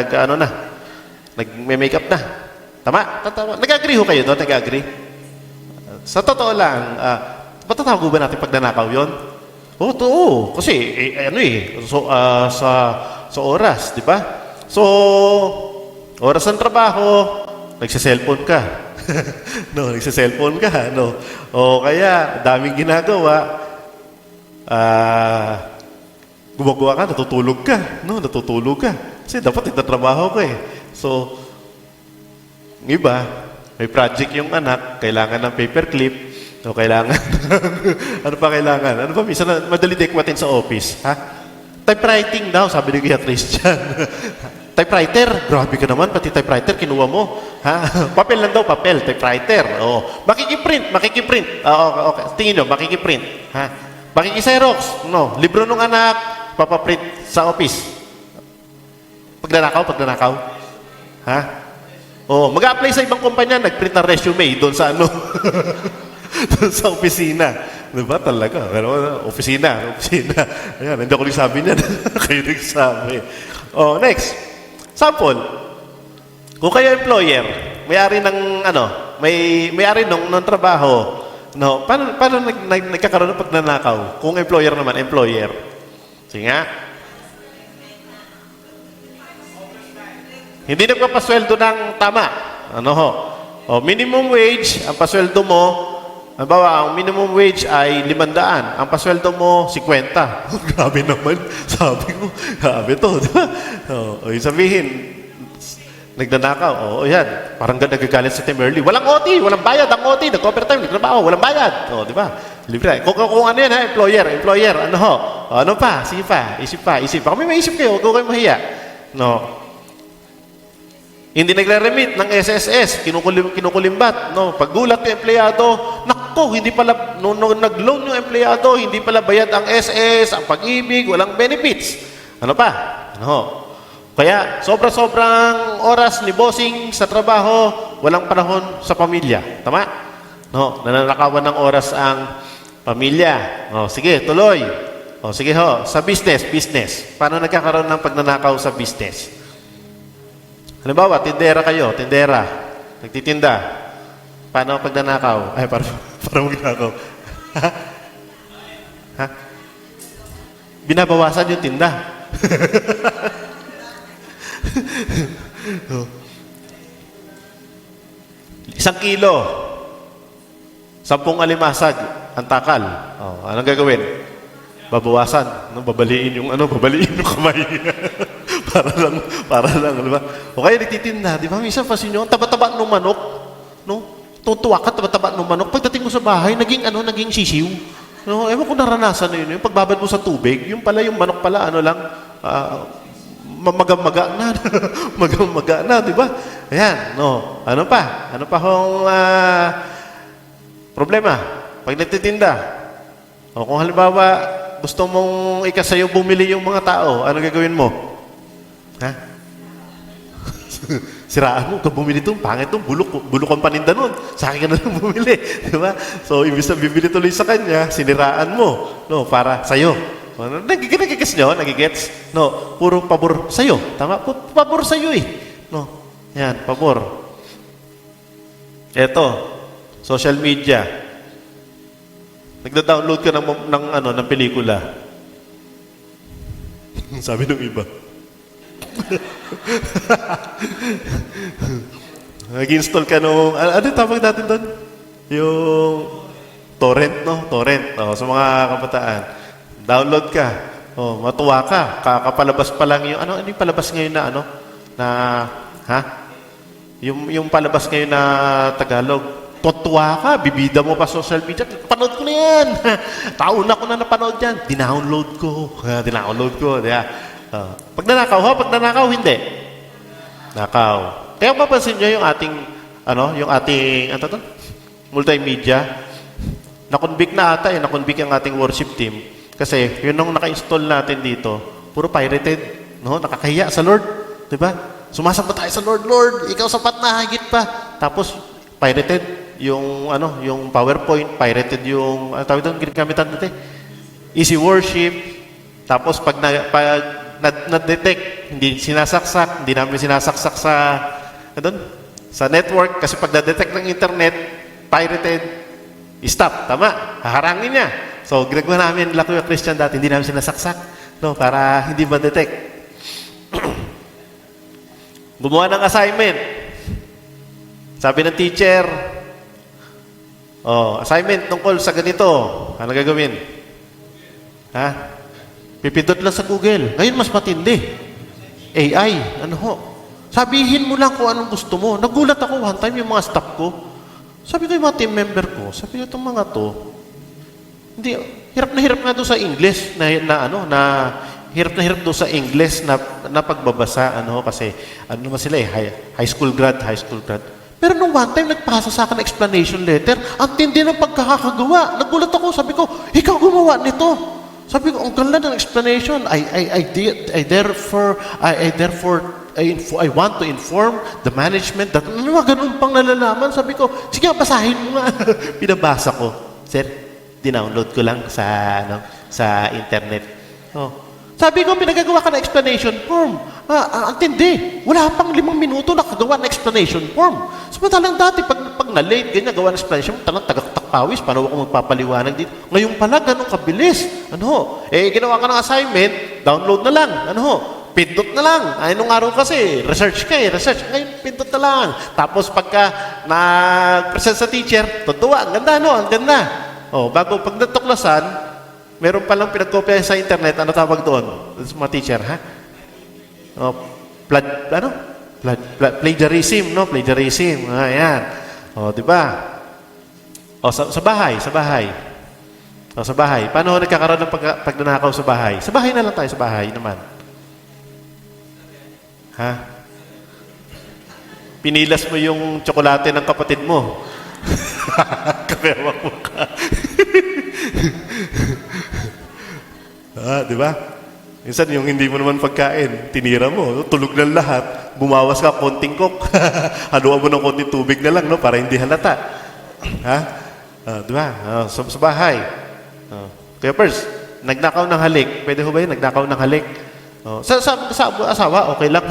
nag-makeup na. Tama? Nag-agree ho kayo doon? Nag-agree? Sa totoo lang, matatawag ba natin pagnanakaw yun? Oo. Kasi, sa oras, di ba? So, oras ng trabaho, nagsiselfone ka. Nagsiselfone ka. O kaya, daming ginagawa, gumagawa ka, natutulog ka. Kasi dapat nagtatrabaho ka eh. So, ng iba, may project yung anak, kailangan ng paperclip, o kailangan, ano pa kailangan? Ano pa, minsan madali dekwatin sa office, ha? Typewriting daw, sabi ni Kuya Christian. Typewriter, grabe ka naman, pati typewriter, kinuha mo. Ha? Papel lang daw, typewriter. Makikiprint. Okay. Tingin nyo, makikiprint. Ha? Makikiserox. Libro ng anak, papaprint sa office. Pagnanakaw. Ha? Mag-a-apply sa ibang kumpanya, nagprint ng resume doon sa doon sa opisina. Diba talaga? Pero, opisina. Ayan, hindi ako nagsabi niyan. Kayo nagsabi. Next. Sample. Kung kayo employer, may-ari ng may-ari ng trabaho, paano nagkakaroon ng pagnanakaw? Kung employer naman, employer. Sige nga. Hindi nagpapasweldo ng tama. Minimum wage, ang pasweldo mo, ang minimum wage ay 500. Ang pasweldo mo, 50. Grabe naman. Sabi ko, grabe to. Diba? Sabihin, nagnanakaw. Yan. Parang nagagalit sa Tim Early. Walang OT, walang bayad. Ang OT, nag-overtime, nagtrabaho, walang bayad. Di ba? Libre. Kung ano yan, ha? Employer. Ano pa? Sige pa. Isip pa. Baka may maisip kayo, huwag kayo mahiya. Hindi nagre-remit ng SSS, kinukulimbat. Paggulat yung empleyado, hindi pala, nung nag-loan yung empleyado, hindi pala bayad ang SS, ang pag-ibig, walang benefits. Ano pa? Kaya sobra-sobrang oras ni bossing sa trabaho, walang panahon sa pamilya. Tama? No, nananakawan ng oras ang pamilya. O, sige, tuloy. O, sige ho, sa business. Paano nagkakaroon ng pagnanakaw sa business? Halimbawa, tindera kayo, nagtitinda. Paano ang pagnanakaw? Ay, para magnakaw. Ha? Binabawasan yung tinda. Isang kilo, 10 alimasag, ang takal. Oh, anong gagawin? Babawasan. No, babaliin yung kamay. para lang, di ba? O kaya nagtitinda, di ba? Minsan pasin nyo, ang taba-taba ng manok. No? Tuntua ka, taba-taba ng manok. Pagdating mo sa bahay, naging sisiw. No, ewan ko naranasan na yun. Yung pagbabad mo sa tubig, yung manok pala, maga-maga na. Maga-maga na, di ba? Ayan, no. Ano pa? Ano pa hong problema? Pag nagtitinda, o kung halimbawa, gusto mong ikasayo bumili yung mga tao, ano gagawin mo? Ha? Siraan mo, bumili itong pangit itong bulok ang paninda nun. Sa akin ka na lang bumili. Di ba? So, ibig sabihin, bibili tuloy sa kanya, siniraan mo. No, para sa'yo. Nagigets nyo? Nagigets? No, puro pabor sa'yo. Tama? Pabor sa'yo eh. No, yan, pabor. Eto, social media. Nagda-download ka ng pelikula. Sabi nung iba. Nag-install ka nung, ano tawag natin doon? Yung torrent, no? Torrent. Sa mga kabataan. Download ka. Matuwa ka. Kakapalabas pa lang yung, ano yung palabas ngayon Yung palabas ngayon na Tagalog. Tuwa ka, bibida mo pa social media. Panood ko na yan. Taon ko na napanood yan. Dinownload ko. Diba? Pag nanakaw, hindi. Nakaw. Kaya mapapansin nyo yung ating multimedia. Nakonvict na ata nakonvict ang ating worship team. Kasi yun nung naka-install natin dito, puro pirated. No? Nakakahiya sa Lord. Diba? Sumasamba tayo sa Lord. Lord, ikaw sapat na, higit pa. Tapos, pirated. Yung PowerPoint, pirated yung, tawag doon, ginagamit natin. Easy worship. Tapos, pag na-detect, hindi namin sinasaksak sa network, kasi pag na-detect ng internet, pirated, stop, tama, haharangin niya. So, ginagawa namin, laki yung Christian dati, hindi namin sinasaksak, no, para hindi ma-detect. Gumawa ng assignment. Sabi ng teacher, assignment tungkol sa ganito, ano gagawin? Ha? Pipindot lang sa Google. Ngayon, mas matindi. AI. Ano ho? Sabihin mo lang kung anong gusto mo. Nagulat ako one time yung mga staff ko. Sabi ko yung mga team member ko, sabi ko itong mga to, hindi, hirap na doon sa English hirap na hirap doon sa English na pagbabasa, kasi naman sila high school grad. Pero nung one time, nagpasa sa akin explanation letter, ang tindi ng pagkakagawa. Nagulat ako, sabi ko, ikaw gumawa nito. Sabi ko, ang ganda ng explanation. I want to inform the management that may mga ganun pang nalalaman. Sabi ko, sige, basahin mo nga. Pinabasa ko. Sir, dinownload ko lang sa internet. Sabi ko, pinagagawa ka na explanation form. Ang tindi. Wala pang 5 minuto nakagawa na explanation form. Samantalang dati, pag na-late, ganyan, gawa ng explanation, talang tagaktakpawis, paano ako magpapaliwanag dito? Ngayon pala, ganun kabilis. Ginawa ka ng assignment, download na lang. Pindot na lang. Nung araw kasi, research. Ngayon, pindot na lang. Tapos pagka nag-present sa teacher, tutuwa, ang ganda, ang ganda. Bago pag natuklasan, meron palang pinagkopya sa internet, ano tawag doon? Sa mga teacher, ha? Plagiarism, no? Plagiarism. Ayan. Di ba? Sa bahay. Sa bahay. Paano nagkakaroon ng pagnanakaw sa bahay? Sa bahay na lang tayo, sa bahay naman. Ha? Pinilas mo yung tsokolate ng kapatid mo. Kapewak mo ka. Di ba? Minsan yung hindi mo naman pagkain, tinira mo, tulog ng lahat, bumawas ka konting coke, haluan mo ng konting tubig na lang, no, para hindi halata. Ha? Di ba? Sa bahay. Kaya first, nagnakaw ng halik. Pwede ho ba yun? Nagnakaw ng halik. Sa asawa, okay lang.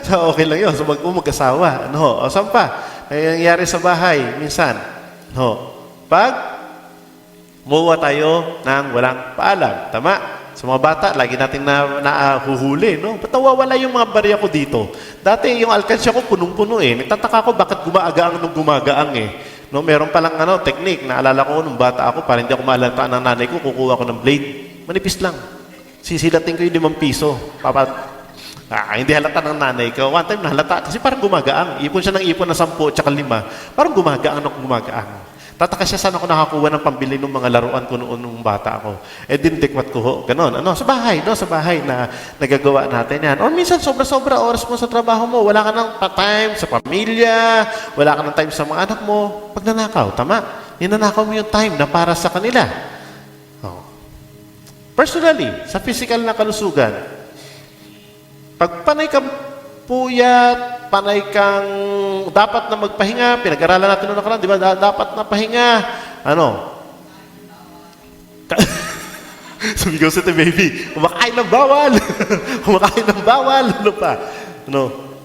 Okay lang yun. So mag-asawa. Ano, saan pa? Ay, nangyari sa bahay, minsan. Pag muwa tayo ng walang paalam. Tama? Sa mga bata, lagi nating nahuhuli. No? Ba't nawawala yung mga barya ko dito? Dati, yung alkansya ko punong-puno eh. Nagtataka ko bakit gumagaang nung gumagaang eh. No, meron palang technique. Naalala ko nung bata ako, para hindi ako malantaan ng nanay ko, kukuha ko ng blade. Manipis lang. Sisilatin ko yung 5 piso. Hindi halata ng nanay ko. One time nahalata. Kasi parang gumagaang. Ipon siya ng ipon na 10 tsaka 5. Parang gumagaang na gumagaang. Tataka siya saan ako nakakuha ng pambili ng mga laruan ko noon nung bata ako. Dintikwat ko ho. Ganon. Sa bahay. No? Sa bahay na nagagawa natin yan. Or minsan, sobra-sobra oras mo sa trabaho mo. Wala ka ng time sa pamilya. Wala ka ng time sa mga anak mo. Pag nanakaw, tama. Ninanakaw mo yung time na para sa kanila. Personally, sa physical na kalusugan, pag panay kang puyat, panay kang dapat na magpahinga, pinag-aralan natin noong nakaraan, di ba? Dapat na pahinga. Sumigaw si baby, kumakain ng bawal. Kumakain ng bawal. Ano pa?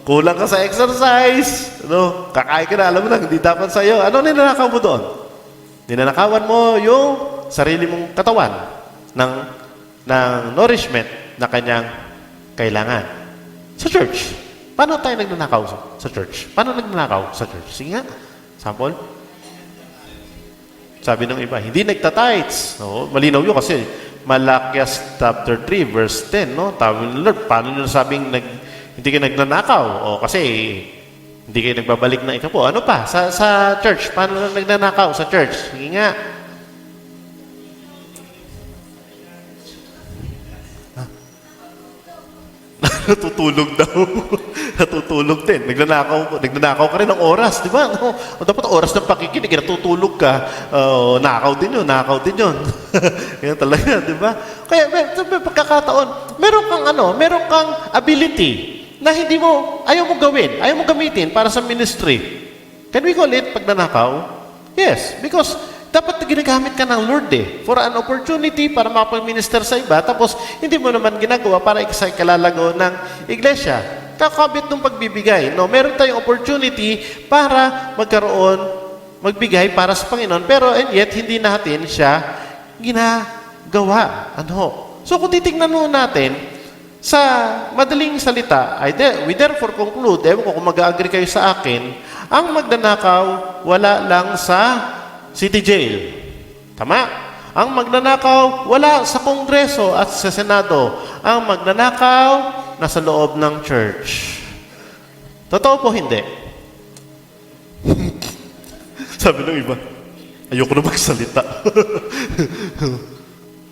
Kulang ka sa exercise. Kakain ka na, alam mo lang, hindi dapat sa'yo. Ano ninanakaw mo doon? Ninanakawan mo yung sarili mong katawan ng nourishment na kanyang kailangan. Sa church, paano tayo nagnanakaw sa church? Paano nagnanakaw sa church? Sige nga, sample. Sabi ng iba, hindi nagtatights. Malinaw yun kasi Malakias chapter 3, verse 10, no? Tawag ng Lord, paano nyo sabing hindi kayo nagnanakaw? Kasi hindi kayo nagbabalik ng ikapo. Ano pa? Sa church, paano nagnanakaw sa church? Sige nga. Natutulog daw. Natutulog din. Nagnanakaw ka rin ng oras, di ba? Dapat oras ng pakikinig, natutulog ka, nakaw din yun. Yan talaga, di ba? Kaya, may pagkakataon, meron kang ability na ayaw mo gawin, ayaw mo gamitin para sa ministry. Can we call it pagnanakaw? Yes, because dapat ginagamit ka ng Lord for an opportunity para makapag-minister sa iba, tapos hindi mo naman ginagawa para sa ikalalago ng iglesia. Kakabit ng pagbibigay. No, meron tayong opportunity para magbigay para sa Panginoon, pero and yet, hindi natin siya ginagawa. So kung titignan natin, sa madaling salita, we therefore conclude, ewan ko kung mag-agree kayo sa akin, ang magnanakaw wala lang sa city jail. Tama? Ang magnanakaw, wala sa Kongreso at sa Senado. Ang magnanakaw, nasa loob ng church. Totoo po, hindi. Sabi ng iba, ayoko na magsalita.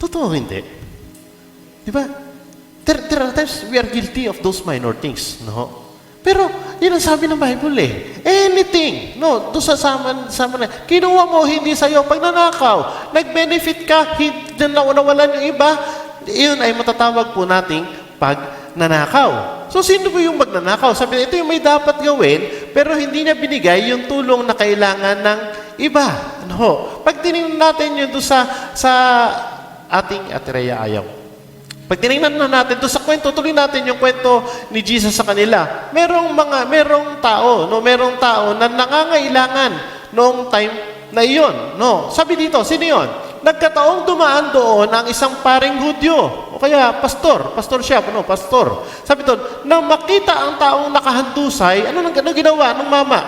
Totoo, hindi. Di ba? There are times we are guilty of those minor things. No? Pero, yun ang sabi ng Bible Anything. No, doon sa sama na. Kinuha mo, hindi sa'yo. Pag nanakaw, nag-benefit ka, hindi nawalan yung iba, yun ay matatawag po nating pagnanakaw. So, sino po yung magnanakaw? Sabi, ito yung may dapat gawin, pero hindi niya binigay yung tulong na kailangan ng iba. Pag tinignan natin yun doon sa ating Aterea Ayaw. Pag tinignan natin doon sa kwento, tuloy natin yung kwento ni Jesus sa kanila. Merong tao na nangangailangan noong time na iyon. Sabi dito, sino yun? Nagkataong dumaan doon ang isang paring Hudyo. O kaya, pastor siya, pastor. Sabi doon, nang makita ang taong nakahandusay, ano ginawa ng mama?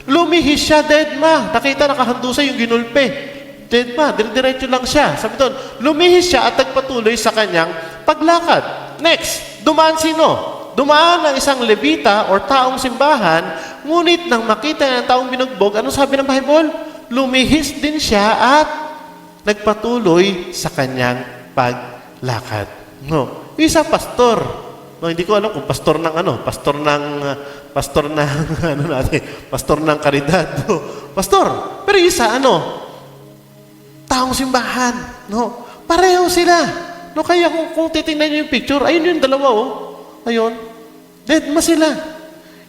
Lumihis siya, dead ma. Nakita nakahandusay yung ginulpe. Dead ma, diretso lang siya. Sabi doon, lumihis siya at nagpatuloy sa kanyang paglakad. Next, dumaan sino? Dumaan ang isang Levita or taong simbahan, ngunit nang makita ng taong binugbog, ano sabi ng Bible? Lumihis din siya at nagpatuloy sa kanyang paglakad. Isa pastor. Hindi ko alam kung pastor ng pastor ng karidad. Pastor. Pero isa taong simbahan. Pareho sila. No, kaya kung titingnan niyo yung picture, ayun yung dalawa, oh. Ayun. Deadma sila.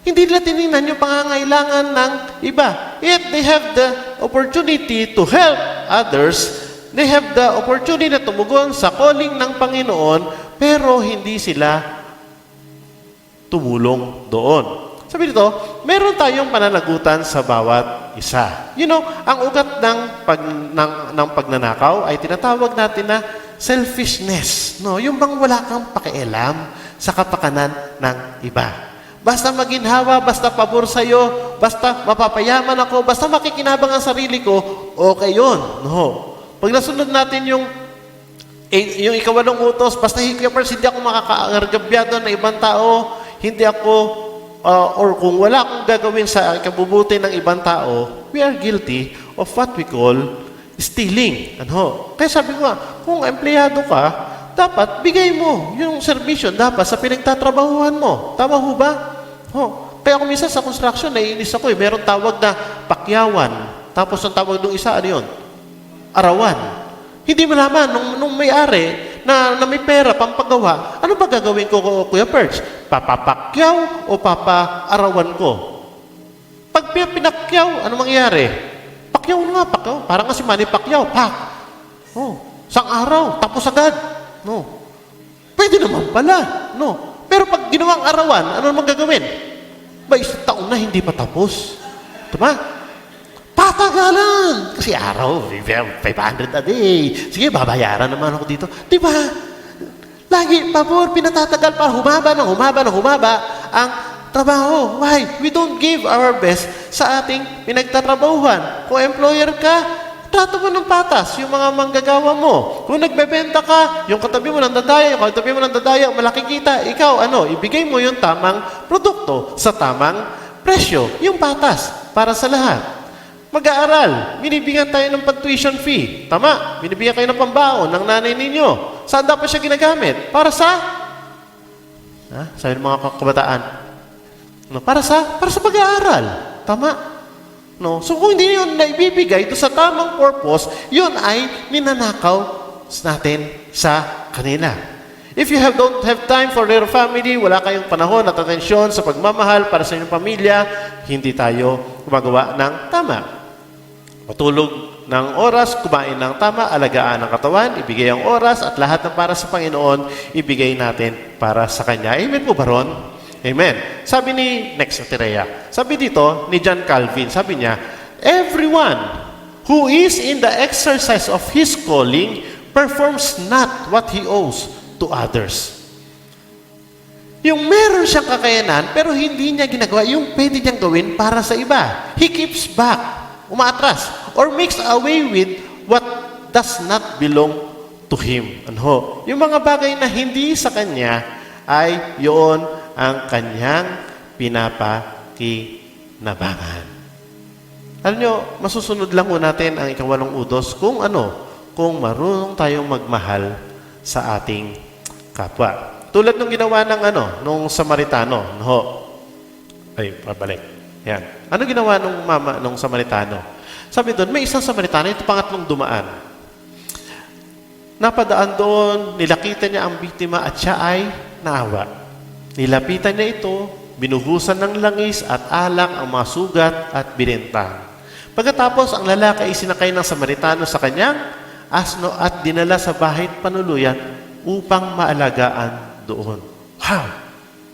Hindi nila tinignan yung pangangailangan ng iba. Yet they have the opportunity to help others. They have the opportunity na tumugon sa calling ng Panginoon, pero hindi sila tumulong doon. Sabi dito, meron tayong pananagutan sa bawat isa. You know, ang ugat ng pagnanakaw ay tinatawag natin na selfishness. No? Yung bang wala kang pakialam sa kapakanan ng iba. Basta maginhawa, basta pabor sa'yo, basta mapapayaman ako, basta makikinabang ang sarili ko, okay yun. No. Pag nasunod natin yung ikawalong utos, basta hindi ako makakaargabyado ng ibang tao, hindi ako, or kung wala akong gagawin sa ikabubuti ng ibang tao, we are guilty of what we call stealing. Ano? Kaya sabi ko nga, kung empleyado ka, dapat bigay mo yung serbisyo dapat sa pinagtatrabahuhan mo. Tama ho ba? Kaya kung minsan sa construction, naiinis ako eh. Meron tawag na pakyawan. Tapos ang tawag ng isa, ano yun? Arawan. Hindi malaman nung may-ari na may pera, pampagawa, ano ba gagawin ko, Kuya Perch? Papapakyaw o papaarawan ko? Pag pinakyaw, ano mangyayari? Pakyaw na nga, pakyaw. Parang nga si Manny Pacquiao, pak. Sang araw, tapos agad. No. Pwede naman pala. No. Pero pag ginawang arawan, ano naman gagawin? Ba, isang taon na hindi pa tapos. Diba? Patagalan. Kasi araw, 500 a day. Sige, babayaran naman ako dito. Diba? Lagi, pabor, pinatatagal para humaba ang trabaho. Why? We don't give our best sa ating pinagtatrabahuhan. Kung employer ka, trato mo ng patas, yung mga manggagawa mo. Kung nagbebenta ka, yung katabi mo nandadaya, malaki kita, ikaw, ibigay mo yung tamang produkto sa tamang presyo, yung patas, para sa lahat. Mag-aaral, binibigyan tayo ng pag-tuition fee. Tama, binibigyan kayo ng pambaon ng nanay ninyo. Saan dapat siya ginagamit? Para sa? Sabi ng mga kabataan. Para sa pag-aaral. Tama. No? So kung hindi yun naibibigay doon sa tamang purpose, yun ay ninanakaw natin sa kanila. If you don't have time for your family, wala kayong panahon at atensyon sa pagmamahal para sa inyong pamilya, hindi tayo gumagawa ng tama. Matulog ng oras, kumain ng tama, alagaan ang katawan, ibigay ang oras at lahat ng para sa Panginoon, ibigay natin para sa Kanya. Amen po ba ron? Amen. Sabi ni Next Terea, sabi dito ni John Calvin, sabi niya, everyone who is in the exercise of his calling performs not what he owes to others. Yung meron siyang kakayanan, pero hindi niya ginagawa, yung pwede niyang gawin para sa iba. He keeps back, umaatras, or makes away with what does not belong to him. Yung mga bagay na hindi sa kanya ay yun ang kanyang pinapakinabangan. Alam nyo, masusunod lang po natin ang ikawalong utos kung marunong tayong magmahal sa ating kapwa. Tulad nung ginawa ng nung Samaritano. Pabalik. Yan. Ano ginawa nung Samaritano? Sabi doon, may isang Samaritano, ito pangatlong dumaan. Napadaan doon, nilakitan niya ang biktima at siya ay naawa. Nilapitan niya ito, binuhusan ng langis at alak ang mga sugat at binenta. Pagkatapos, ang lalaki ay sinakay ng Samaritano sa kanyang asno at dinala sa bahay panuluyan upang maalagaan doon. Wow!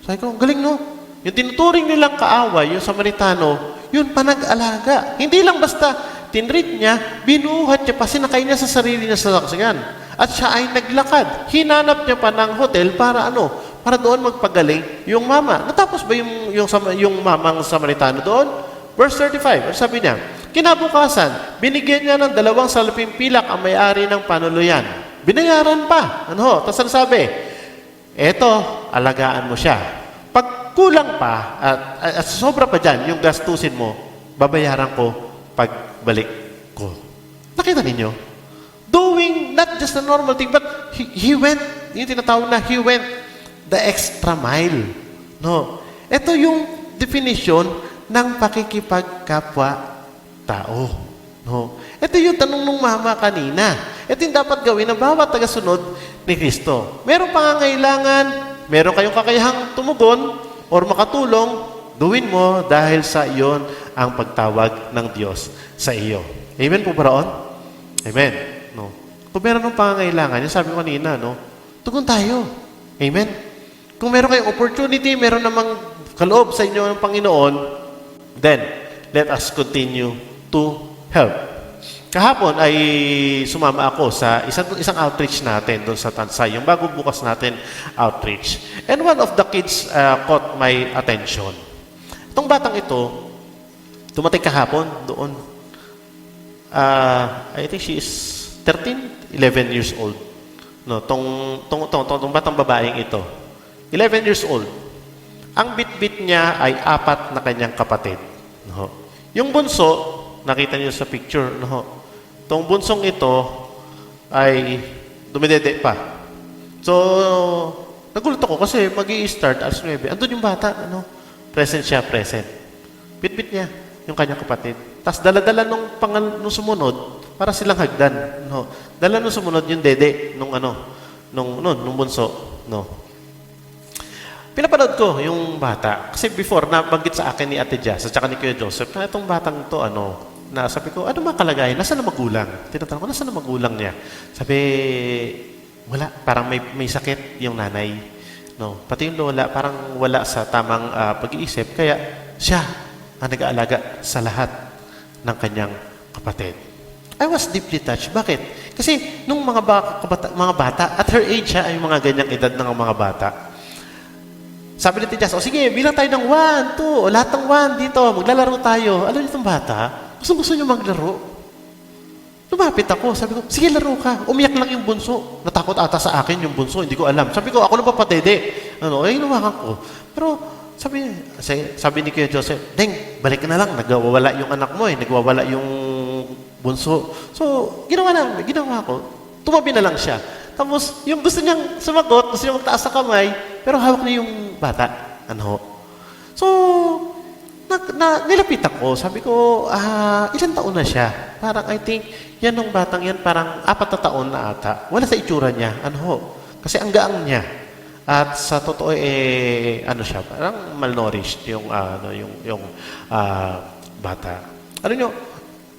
Sabi ko, galing no? Yung tinuturing nilang kaaway, yung Samaritano, yun pa nag-alaga. Hindi lang basta tinreat niya, binuhat niya pa, sinakay niya sa sarili niya sa saksingan. At siya ay naglakad. Hinanap niya pa ng hotel para para doon magpagaling yung mama. Natapos ba yung mamang Samaritano doon? Verse 35, sabi niya, kinabukasan, binigyan niya ng 2 salaping pilak ang may-ari ng panuluyan. Binayaran pa. Tapos sabi, eto, alagaan mo siya. Pag kulang pa, at sobra pa dyan, yung gastusin mo, babayaran ko pagbalik ko. Nakita ninyo? Doing not just a normal thing, but he went, yung tinatawag na, he went the extra mile. Ito yung definition ng pakikipagkapwa-tao. Ito yung tanong ng mama kanina. Ito yung dapat gawin ng bawat tagasunod ni Kristo. Meron pangangailangan, meron kayong kakayahang tumugon or makatulong, gawin mo dahil sa iyon ang pagtawag ng Diyos sa iyo. Amen po ba roon? Amen. No. Kung meron ng pangangailangan, yung sabi ko kanina, no, tugon tayo. Amen. Kung meron kayong opportunity, meron namang kaloob sa inyo ng Panginoon, then let us continue to help. Kahapon ay sumama ako sa isang outreach natin doon sa Tansay, yung bago bukas natin outreach. And one of the kids caught my attention. Itong batang ito, tumatay kahapon doon. I think she is 13, 11 years old. No, tong batang babaeng ito. 11 years old. Ang bit-bit niya ay 4 na kanyang kapatid. No. Yung bunso, nakita niyo sa picture, no. Tong bunsong ito ay dumidede pa. So, nagulat ako kasi mag-i-start alas 9. Andun yung bata, ano? Present siya, present. Bit-bit niya, yung kanyang kapatid. Tapos dala-dala nung sumunod, para silang hagdan. No? Dala nung sumunod yung dede nung bunso. No? Pinapanood ko yung bata. Kasi before, nabanggit sa akin ni Ate Jazz at saka ni Kuya Joseph na itong batang to, na sabi ko, ano mga kalagayan? Nasaan na magulang? Tinatanong ko, nasaan na magulang niya? Sabi, wala. Parang may sakit yung nanay. No? Pati yung lola, parang wala sa tamang pag-iisip. Kaya siya ang nag-aalaga sa lahat ng kanyang kapatid. I was deeply touched. Bakit? Kasi nung mga bata, at her age, ay mga ganyang edad ng mga bata. Sabi ni Tijas, sige, bilang tayo ng 1, 2, lahat ng 1 dito, maglalaro tayo. Alam niyo itong bata? Gusto niyo maglaro. Lumapit ako, sabi ko, sige, laro ka. Umiyak lang yung bunso. Natakot ata sa akin yung bunso, hindi ko alam. Sabi ko, ako lang papatede. Inuwakan ko. Pero, sabi ni Kuya Joseph, Deng, balik ka na lang. Nagwawala yung anak mo Nagwawala yung bunso. So, ginawa ko. Tumabi na lang siya. Tapos, yung gusto niyang sumagot, gusto niyang magtaas sa kamay, pero hawak niya yung bata. So, nilapit ako. Sabi ko, ilang taon na siya? Parang, I think, yan ng batang yan, parang 4 na taon na ata. Wala sa itsura niya. Kasi ang gaang niya. At sa totoo, siya, parang malnourished yung bata. Ano nyo,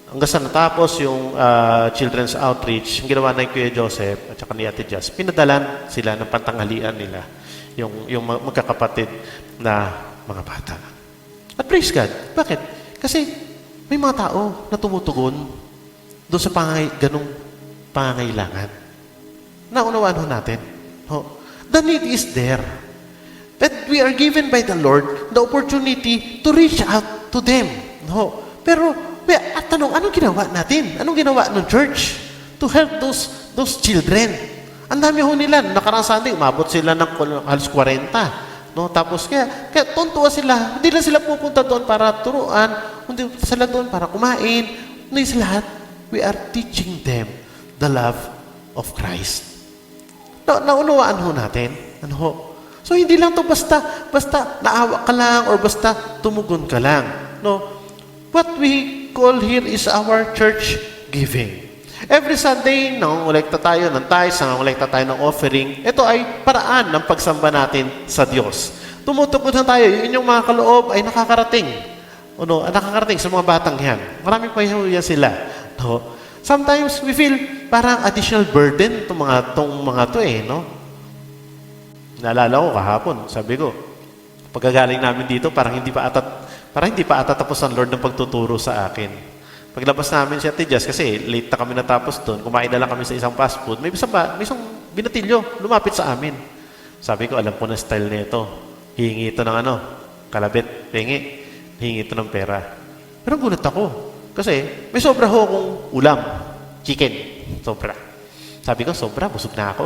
hanggang sa natapos yung children's outreach, yung ginawa na yung Kuya Joseph at saka ni Ate Jazz, pinadalan sila ng pantanghalian nila, yung magkakapatid na mga bata. At praise God. Bakit? Kasi may mga tao na tumutugon doon sa ganong pangangailangan. Naunawaan ho natin. The need is there. That we are given by the Lord the opportunity to reach out to them. Pero, at tanong, anong ginawa natin? Anong ginawa ng church to help those children? Ang dami ho nila. Nakarang Sunday, umabot sila ng halos 40. Tapos, kaya tuntua sila. Hindi lang sila pupunta doon para turuan. Hindi sila doon para kumain. Hindi sa lahat. We are teaching them the love of Christ. Naunawaan ho natin. So, hindi lang to basta naawa ka lang or basta tumugon ka lang. What we call here is our church giving. Every Sunday, nangungulekta tayo ng tithes, nangungulekta tayo ng offering. Ito ay paraan ng pagsamba natin sa Diyos. Tumutukod na tayo. Yung inyong mga kaloob ay nakakarating. Nakakarating sa mga batang yan. Maraming pahihuya sila. Sometimes we feel parang additional burden itong mga to Naalala ko kahapon, sabi ko, pagkagaling namin dito, parang hindi pa ata tapos ang Lord ng pagtuturo sa akin. Paglabas namin si Ate Jazz, kasi late na kami natapos doon, kumain na lang kami sa isang fast food, may isang binatilyo, lumapit sa amin. Sabi ko, alam ko na style nito. Hihingi ito ng kalabit, hihingi ito ng pera. Pero gulat ako, kasi may sobra ho akong ulam, chicken, sobra. Sabi ko, sobra, busog na ako.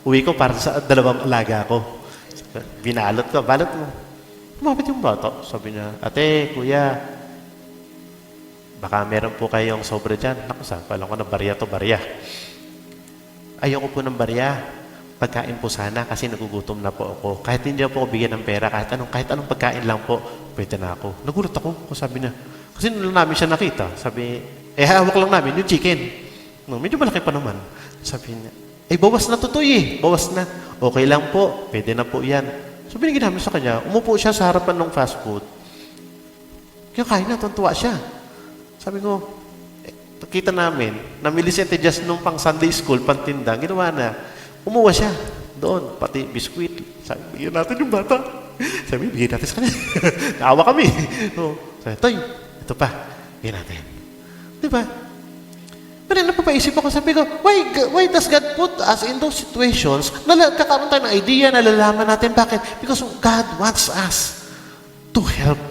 Uwi ko para sa 2 alaga ko. Binalot ko, balot mo. Lumapit yung bata, sabi niya, ate, kuya, baka meron po kayong sobra dyan. Naku, alam ko na barya. Ayoko po ng barya. Pagkain po sana kasi nagugutom na po ako. Kahit hindi po ako bigyan ng pera, kahit anong pagkain lang po, pwede na ako. Nagulat ako, sabi niya. Kasi nung namin siya nakita, sabi, hawak lang namin yung chicken. Medyo malaki pa naman. Sabi niya, bawas na tutoy eh. Bawas na. Okay lang po. Pwede na po yan. So, binigyan namin sa kanya. Umupo siya sa harapan ng fast food. Kaya kain na, tuntua siya. Sabi ko, kita namin, na Millicente just nung pang Sunday school, pantinda, ginawa na. Umuwa siya. Doon, pati biskuit. Sabi, bigyan natin yung bata. Sabi, bigyan natin sa kanya. Naawa kami. No. Sabi, Toy, ito pa. Bigyan natin. Di ba? Pero napapaisip ako, sabi ko, why does God put us in those situations? Kakaroon tayo ng idea, nalalaman natin bakit. Because God wants us to help.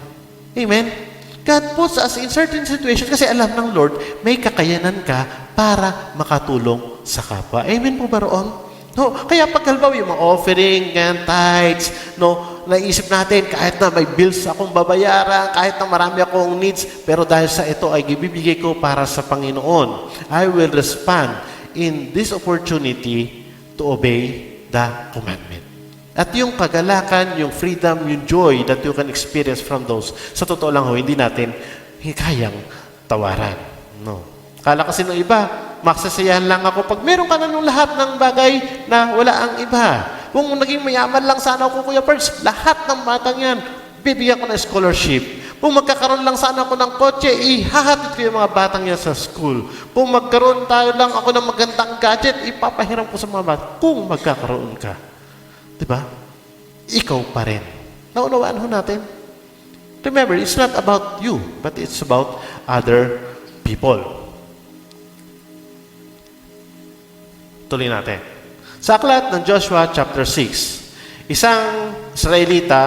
Amen? God puts us in certain situations kasi alam ng Lord, may kakayanan ka para makatulong sa kapwa. Amen po ba roon? No, kaya pag halimbawa yung mga offering, tithes, no, naisip natin kahit na may bills akong babayaran, kahit na marami akong needs, pero dahil sa ito ay ibibigay ko para sa Panginoon. I will respond in this opportunity to obey the commandment. At yung kagalakan, yung freedom, yung joy that you can experience from those, sa totoo lang hindi natin kayang tawaran. No. Kala kasi ng iba, maksasayahan lang ako pag meron ka na nung lahat ng bagay na wala ang iba. Kung naging mayaman lang sana ako, Kuya Perks, lahat ng batang yan, bibigyan ko ng scholarship. Kung magkakaroon lang sana ako ng kotse, ihahatid ko yung mga batang yan sa school. Kung magkaroon tayo lang ako ng magandang gadget, ipapahiram ko sa mga bata. Kung magkakaroon ka. Diba? Ikaw pa rin. Naunawaan ho natin. Remember, it's not about you, but it's about other people. Tuloy natin. Sa aklat ng Joshua chapter 6, isang Israelita,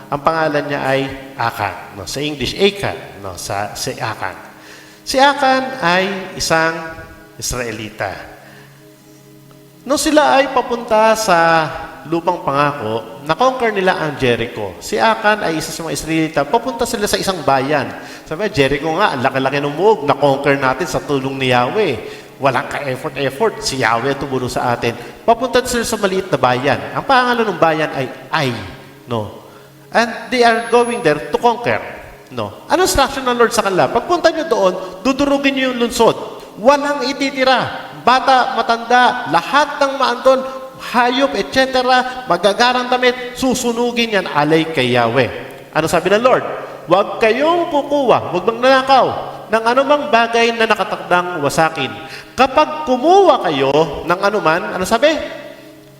ang pangalan niya ay Akan. No, sa English, Akan. No, si Akan. Si Akan ay isang Israelita. Nung sila ay papunta sa lupang pangako, na-conquer nila ang Jericho. Si Akan ay isa sa mga Israelita. Papunta sila sa isang bayan. Sabi, Jericho nga, ang laki-laki ng muog, na-conquer natin sa tulong ni Yahweh. Walang ka-effort. Si Yahweh tumulong sa atin. Papunta sila sa maliit na bayan. Ang pangalan ng bayan ay Ai. No? And they are going there to conquer. No? Ano instruction ng Lord sa kanila? Pagpunta nyo doon, dudurugin nyo yung lunsod. Walang ititira. Bata, matanda, lahat ng maandon, hayop, etc., magagarang damit, susunugin yan alay kay Yahweh. Ano sabi ng Lord? Huwag kayong kukuha, huwag magnanakaw ng anumang bagay na nakatakdang wasakin. Kapag kumuha kayo ng anuman, ano sabi?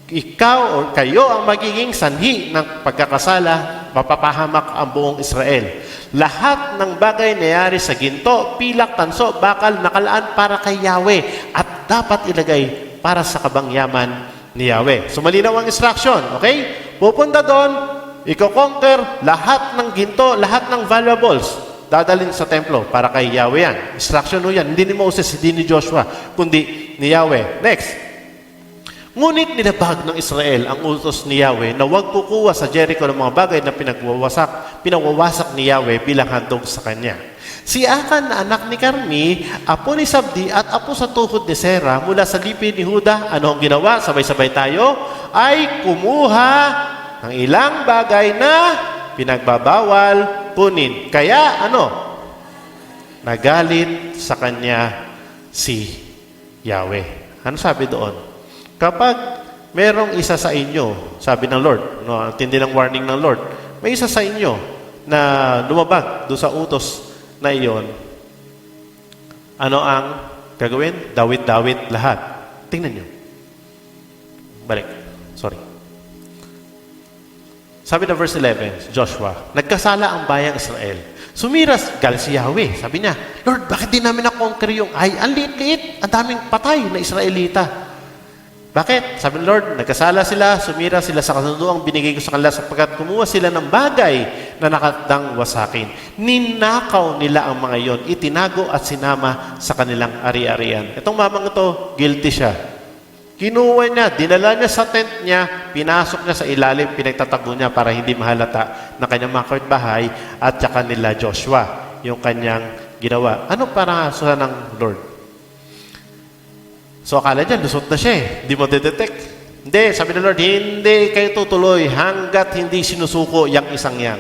Ikaw o kayo ang magiging sanhi ng pagkakasala, mapapahamak ang buong Israel. Lahat ng bagay na yari sa ginto, pilak, tanso, bakal, nakalaan para kay Yahweh at dapat ilagay para sa kabangyaman ni Yahweh. So malinaw ang instruction, okay? Pupunta doon, i-conquer lahat ng ginto, lahat ng valuables, dadalhin sa templo para kay Yahweh yan. Instruction mo yan, hindi ni Moses, hindi ni Joshua, kundi ni Yahweh. Next. Ngunit nilabag ng Israel ang utos ni Yahweh na huwag kukuha sa Jericho ng mga bagay na pinagwawasak ni Yahweh bilang handog sa kanya. Si Akan na anak ni Karmi, apo ni Sabdi at apo sa tuhod ni Sera mula sa lipi ni Huda, ano ang ginawa? Sabay-sabay tayo, ay kumuha ng ilang bagay na pinagbabawal kunin. Kaya nagalit sa kanya si Yahweh. Ano sabi doon? Kapag merong isa sa inyo, sabi ng Lord, tindi ng warning ng Lord, may isa sa inyo na lumabag doon sa utos na iyon, ano ang gagawin? Dawit-dawit lahat. Tingnan nyo. Balik. Sorry. Sabi na verse 11, Joshua, nagkasala ang bayang Israel. Sumiras, galing si Yahweh. Sabi niya, Lord, bakit di namin na-conquer yung Ai? Ang liit-liit, ang daming patay na Israelita. Bakit? Sabi ng Lord, nagkasala sila, sumira sila sa kasunduang binigay ko sa kanila sapagkat kumuha sila ng bagay na nakatang wasakin. Ninakaw nila ang mga iyon, itinago at sinama sa kanilang ari-arian. Itong mamang ito, guilty siya. Kinuha niya, dinala niya sa tent niya, pinasok niya sa ilalim, pinagtatago niya para hindi mahalata ng kanyang mga kapitbahay at saka nila Joshua, yung kanyang ginawa. Ano para sa ng Lord? So, akala niya, lusot na siya eh. Hindi mo detect. Hindi, sabi ng Lord, hindi kayo tutuloy hanggat hindi sinusuko yung isang yan.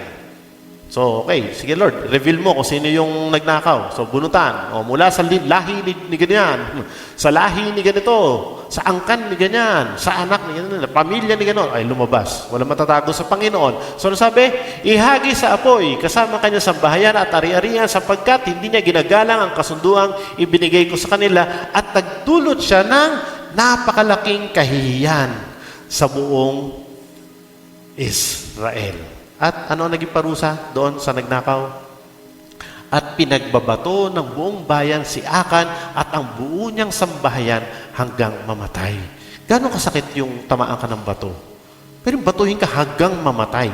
So, So, okay. Sige, Lord, reveal mo kung sino yung nagnakaw. So, bunutan. O, mula sa lahi ni ganyan, sa lahi ni ganito, sa angkan ni ganyan, sa anak ni ganyan, pamilya ni ganon, ay lumabas. Walang matatago sa Panginoon. So, ano sabi? Ihagi sa apoy, kasama kanya sambahayan at ari-arian, sapagkat hindi niya ginagalang ang kasunduang ibinigay ko sa kanila, at nagdulot siya ng napakalaking kahihiyan sa buong Israel. At ano naging parusa doon sa nagnakaw? At pinagbabato ng buong bayan si Akan at ang buo niyang sambahayan hanggang mamatay. Gano'ng kasakit yung tamaan ka ng bato? Pero batuhin ka hanggang mamatay.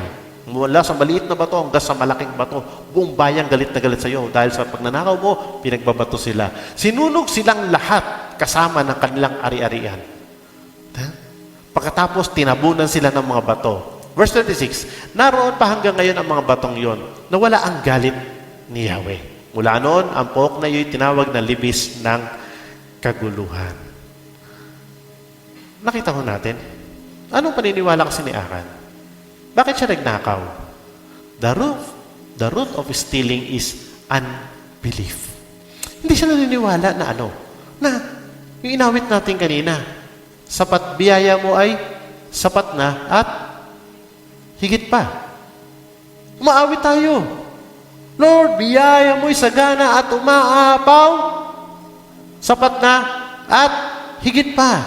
Mula sa maliit na bato hanggang sa malaking bato, buong bayan galit na galit sa iyo dahil sa pagnanakaw mo, pinagbabato sila. Sinunog silang lahat kasama ng kanilang ari-arian. Pagkatapos, tinabunan sila ng mga bato. Verse 36, naroon pa hanggang ngayon ang mga batong yon na wala ang galit ni Yahweh. Mula noon, ang pook na iyo'y tinawag na libis ng kaguluhan. Nakita ko natin, anong paniniwala kasi ni Akan? Bakit siya nagnakaw? The root of stealing is unbelief. Hindi siya naniniwala na na yung inawit natin kanina, sapat biyaya mo ay sapat na at higit pa. Umaawit tayo. Lord, biyaya mo'y sagana at umaapaw. Sapat na at higit pa.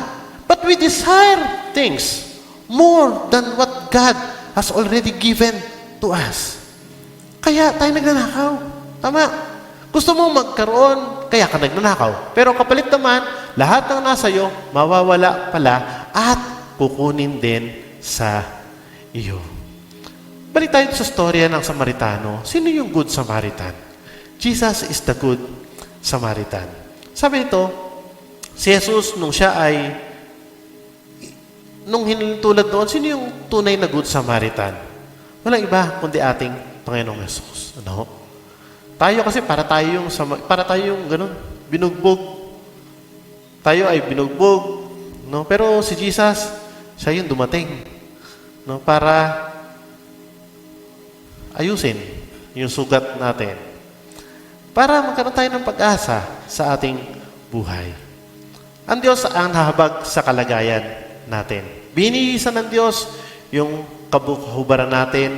But we desire things more than what God has already given to us. Kaya tayo nagnanakaw. Tama. Gusto mo magkaroon, kaya ka nagnanakaw. Pero kapalit naman, lahat ng nasa iyo, mawawala pala at kukunin din sa iyo. Balik tayo sa storya ng Samaritano. Sino yung Good Samaritan? Jesus is the Good Samaritan. Sabi nito, si Jesus, nung hinulad doon, sino yung tunay na Good Samaritan? Walang iba, kundi ating Panginoong Jesus. Tayo kasi, para tayo yung ganun, binugbog. Tayo ay binugbog. Pero si Jesus, siya yung dumating. Para ayusin yung sugat natin. Para magkaroon tayo ng pag-asa sa ating buhay. Ang Diyos ang hahabag sa kalagayan natin. Binihisan ng Diyos yung kabuhubaran natin.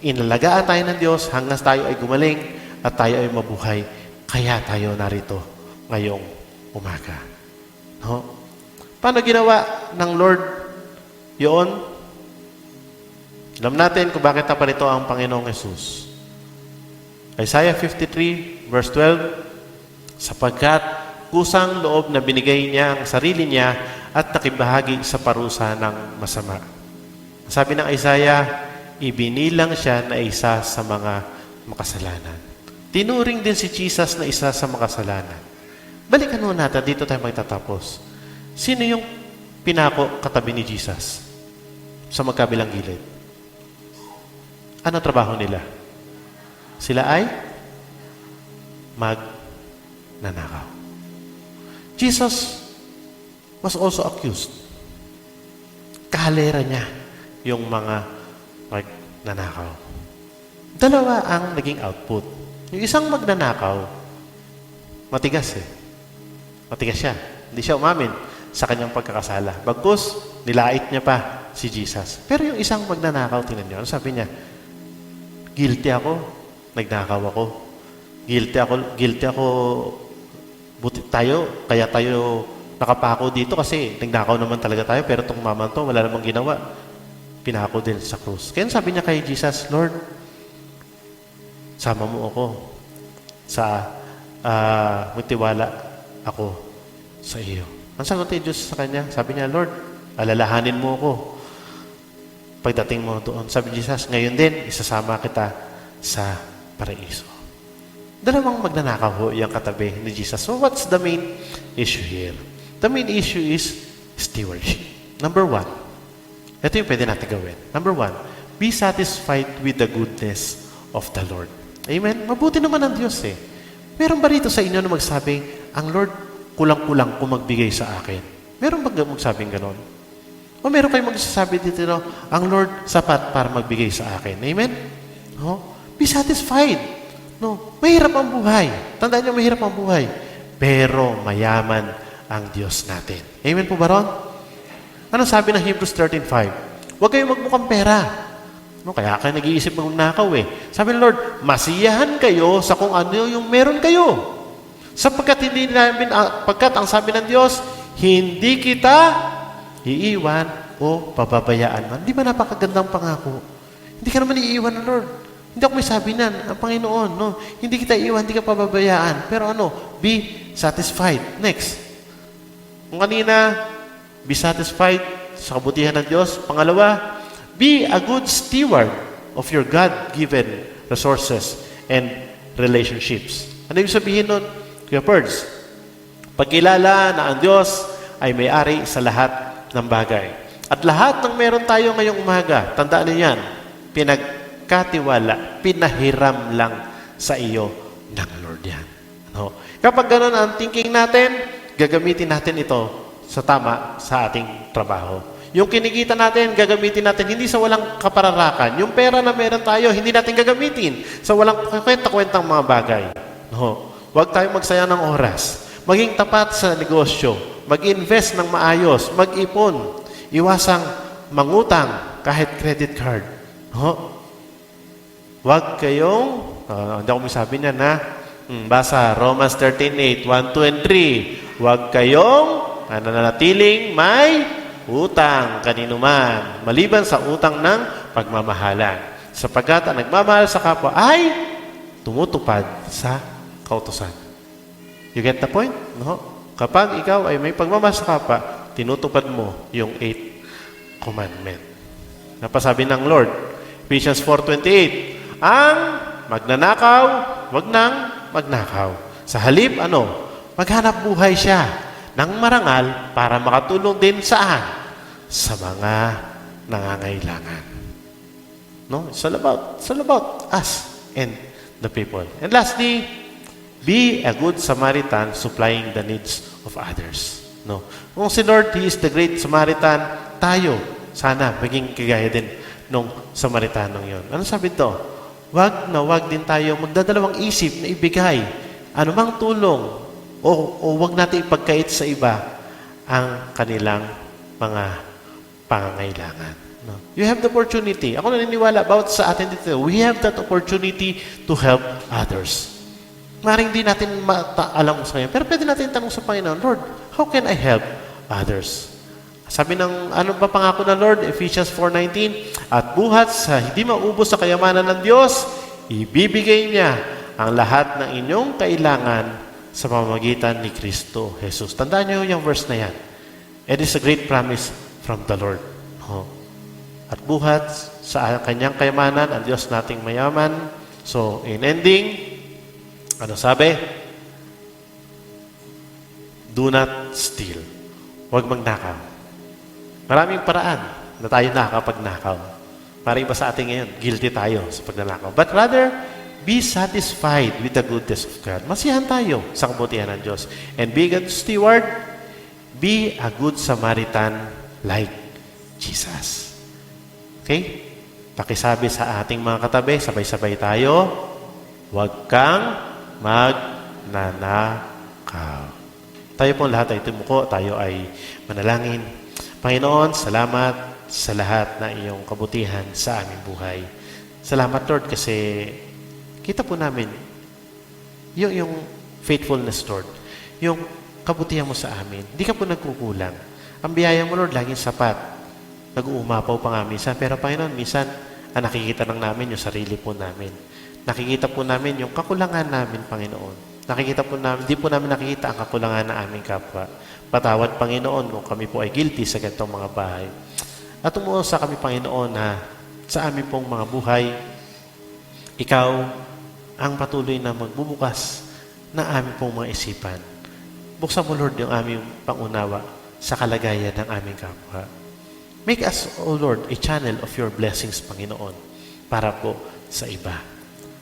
Inalagaan tayo ng Diyos hanggang tayo ay gumaling at tayo ay mabuhay. Kaya tayo narito ngayong umaga. Paano ginawa ng Lord yun? Alam natin kung bakit naparito ang Panginoong Jesus. Isaiah 53, verse 12, sapagkat kusang loob na binigay niya ang sarili niya at nakibahagi sa parusa ng masama. Sabi ng Isaiah, ibinilang siya na isa sa mga makasalanan. Tinuring din si Jesus na isa sa makasalanan. Balikan muna natin, dito tayo magtatapos. Sino yung pinako katabi ni Jesus sa magkabilang gilid? Ano trabaho nila? Sila ay magnanakaw. Jesus was also accused. Kahalera niya yung mga magnanakaw. Dalawa ang naging output. Yung isang magnanakaw, matigas Matigas siya. Hindi siya umamin sa kanyang pagkakasala. Bagkus, nilait niya pa si Jesus. Pero yung isang magnanakaw, tingnan niyo, sabi niya, guilty ako, nagnakaw ako. Guilty ako, buti tayo, kaya tayo nakapako dito kasi nagnakaw naman talaga tayo, pero itong mama to, wala namang ginawa. Pinako din sa krus. Kaya sabi niya kay Jesus, Lord, sama mo ako sa magtiwala ako sa iyo. Ang sagot ni Diyos sa kanya, sabi niya, Lord, alalahanin mo ako pagdating mo doon. Sabi ni Jesus, ngayon din, isasama kita sa paraiso. Dalawang magnanakaw ho yung katabi ni Jesus. So what's the main issue here? The main issue is stewardship. Number 1, ito yung pwede natin gawin. Number 1, be satisfied with the goodness of the Lord. Amen? Mabuti naman ang Diyos Meron ba rito sa inyo na magsabing, ang Lord kulang-kulang kung magbigay sa akin? Meron ba magsabing ganon? O meron kayong magsasabi dito, ang Lord sapat para magbigay sa akin? Amen? Be Be satisfied. No, mahirap ang buhay. Tandaan niyo, mahirap ang buhay. Pero mayaman ang Diyos natin. Amen po ba ron? Ano sabi ng Hebrews 13:5? Huwag kayong magmukhang pera. No, kaya kayo nag-iisip magnakaw eh. Sabi ng Lord, masiyahan kayo sa kung ano yung meron kayo. Sapagkat pagkat ang sabi ng Diyos, hindi kita iiwan o pababayaan man. Di ba napakagandang pangako? Hindi ka naman iiwan ng Lord. Hindi ako may sabi nan, ang Panginoon, no? Hindi kita iiwan, hindi ka pababayaan. Pero be satisfied. Next. Kung kanina, be satisfied sa kabutihan ng Diyos. Pangalawa, be a good steward of your God-given resources and relationships. Ano ibig sabihin nun? Kuya Perds, pagkilala na ang Diyos ay may-ari sa lahat ng bagay. At lahat ng meron tayo ngayong umaga, tandaan niyo yan, pinagkatiwala, pinahiram lang sa iyo ng Lord yan. No? Kapag ganun ang thinking natin, gagamitin natin ito sa tama sa ating trabaho. Yung kinikita natin, gagamitin natin hindi sa walang kapararakan. Yung pera na meron tayo, hindi natin gagamitin sa walang kwenta-kwentang mga bagay. No? Huwag tayong magsayang ng oras. Maging tapat sa negosyo. Mag-invest ng maayos. Mag-ipon. Iwasang mangutang kahit credit card. No? Huwag kayong, hindi ako masabi niya na, basa Romans 13:8, 1, 2, and 3. Huwag kayong nananatiling may utang kanino man, maliban sa utang ng pagmamahalan. Sapagkat ang nagmamahal sa kapwa ay tumutupad sa kautusan. You get the point? No? Kapag ikaw ay may pagmamahal sa kapwa, tinutupad mo yung 8th commandment. Napasabi ng Lord, Ephesians 4:28, ang magnanakaw, wag nang magnakaw. Sa halip, maghanap buhay siya ng marangal para makatulong din saan? Sa mga nangangailangan. No? It's all about us and the people. And lastly, be a good Samaritan supplying the needs of others. No? Kung si Lord, He is the great Samaritan, tayo, sana maging kagaya din nung Samaritanong yon. Ano sabi ito? Wag din tayo magdadalawang isip na ibigay anumang tulong o wag natin ipagkait sa iba ang kanilang mga pangangailangan. No? You have the opportunity. Ako naniniwala about sa atin dito. We have that opportunity to help others. Maring di natin alam sa Kanya. Pero pwede natin tanong sa Panginoon, Lord, how can I help others? Sabi ng, ano ba pangako ng Lord? Ephesians 4:19, at buhat sa hindi maubos sa kayamanan ng Diyos, ibibigay niya ang lahat ng inyong kailangan sa pamamagitan ni Kristo Jesus. Tandaan niyo yung verse na yan. It is a great promise from the Lord. At buhat sa kanyang kayamanan, ang Diyos nating mayaman. So, in ending, ano sabi? Do not steal. Huwag magnakaw. Maraming paraan na tayo nakakapagnakaw. Maraming pa sa atin ngayon, guilty tayo sa pagnanakaw. But rather, be satisfied with the goodness of God. Masiyahan tayo sa kabutihan ng Diyos. And be a good steward, be a good Samaritan like Jesus. Okay? Pakisabi sa ating mga katabi, sabay-sabay tayo, huwag kang magnanakaw. Tayo pong lahat ay tumuko, tayo ay manalangin. Panginoon, salamat sa lahat na iyong kabutihan sa aming buhay. Salamat, Lord, kasi kita po namin yung faithfulness, Lord. Yung kabutihan mo sa amin. Hindi ka po nagkukulang. Ang biyaya mo, Lord, laging sapat. Nag-uumapaw pa nga minsan. Pero, Panginoon, minsan, nakikita lang namin yung sarili po namin. Nakikita po namin yung kakulangan namin, Panginoon. Nakikita po namin, di po namin nakikita ang kakulangan ng aming kapwa. Patawad, Panginoon, kung kami po ay guilty sa ganitong mga bahay. At tumuo sa kami, Panginoon, na sa aming pong mga buhay, Ikaw ang patuloy na magbubukas ng aming pong mga isipan. Buksan mo, Lord, yung aming pangunawa sa kalagayan ng aming kapwa. Make us, O Lord, a channel of your blessings, Panginoon, para po sa iba.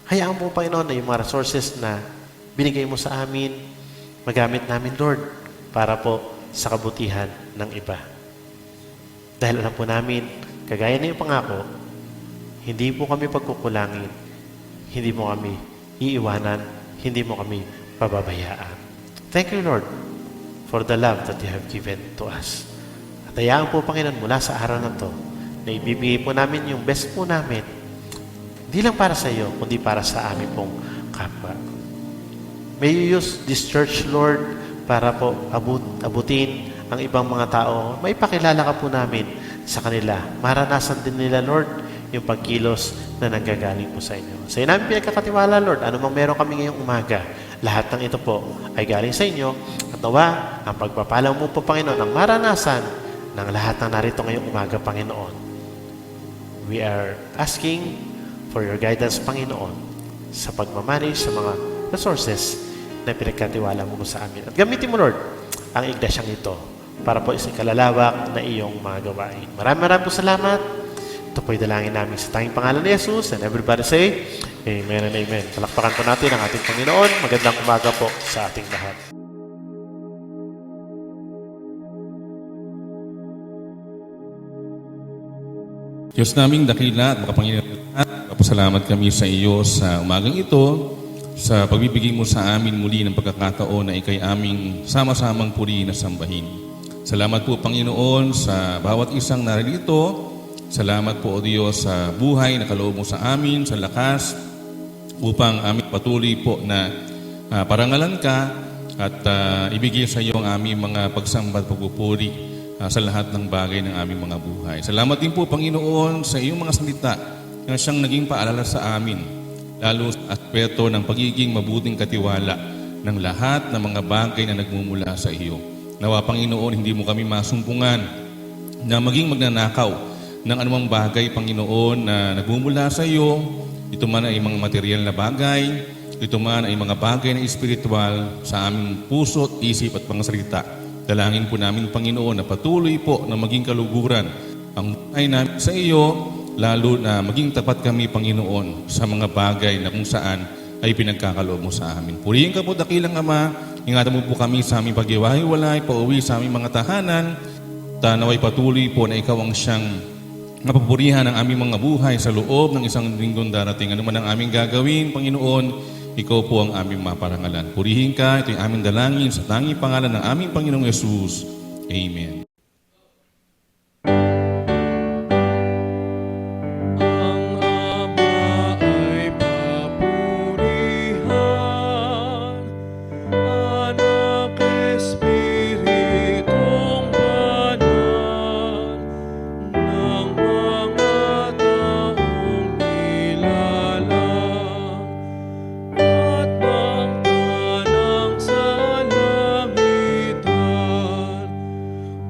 Hayaan po, Panginoon, na yung mga resources na binigay mo sa amin, magamit namin, Lord, para po sa kabutihan ng iba. Dahil alam po namin, kagaya na yung pangako, hindi po kami pagkukulangin, hindi mo kami iiwanan, hindi mo kami pababayaan. Thank you, Lord, for the love that you have given to us. At hayaan po, Panginoon, mula sa araw na to, na ibibigay po namin yung best po namin, hindi lang para sa iyo, kundi para sa amin pong kapwa. May you use this church, Lord, para po abutin ang ibang mga tao. May pakilala ka po namin sa kanila. Maranasan din nila, Lord, yung pagkilos na nanggagaling po sa inyo. Sa iyo namin pinagkakatiwala, Lord, ano mang meron kami ngayong umaga, lahat ng ito po ay galing sa inyo. At nawa, ang pagpapala mo po, Panginoon, ang maranasan ng lahat ng narito ngayong umaga, Panginoon. We are asking for your guidance, Panginoon, sa pagmamanage sa mga resources na pinagkatiwala mo sa amin. At gamitin mo, Lord, ang iglesyang ito para po sa ikalalawak na iyong mga gawain. Maraming po salamat. Ito po'y dalangin namin sa tanging pangalan ni Jesus. And everybody say, Amen and Amen. Palakpakan po natin ang ating Panginoon. Magandang umaga po sa ating lahat. Diyos naming dakila at makapangyarihan, kapasalamat kami sa iyo sa umagang ito, sa pagbibigay mo sa amin muli ng pagkakataon na ikay aming sama-samang purihin at sambahin. Salamat po, Panginoon, sa bawat isang naririto. Salamat po, O Diyos, sa buhay na kaloob mo sa amin, sa lakas, upang aming patuloy po na parangalan ka at ibigay sa iyo ang aming mga pagsamba at pagpupuri sa lahat ng bagay ng aming mga buhay. Salamat din po, Panginoon, sa iyong mga salita na siyang naging paalala sa amin, lalo sa aspeto ng pagiging mabuting katiwala ng lahat ng mga bagay na nagmumula sa iyo. Nawa, Panginoon, hindi mo kami masumpungan na maging magnanakaw ng anumang bagay, Panginoon, na nagmumula sa iyo. Ito man ay mga material na bagay, ito man ay mga bagay na espiritual sa aming puso, isip at pangasalita. Dalangin po namin, Panginoon, na patuloy po na maging kaluguran ang buhay namin sa iyo, lalo na maging tapat kami, Panginoon, sa mga bagay na kung saan ay pinagkakaloob mo sa amin. Purihin ka po, dakilang Ama. Ingatan mo po kami sa aming paghiwa-hiwalay, pauwi sa aming mga tahanan. Naway patuloy po na ikaw ang siyang mapapurihan ng aming mga buhay sa loob ng isang linggong darating. Ano man ang aming gagawin, Panginoon, ikaw po ang aming maparangalan. Purihin ka, ito yung aming dalangin sa tanging pangalan ng aming Panginoong Yesus. Amen. Ang Ama ay papurihan, Anak, Espiritong Banal, ng mga taong nilalang, at ng tanang sanamitan.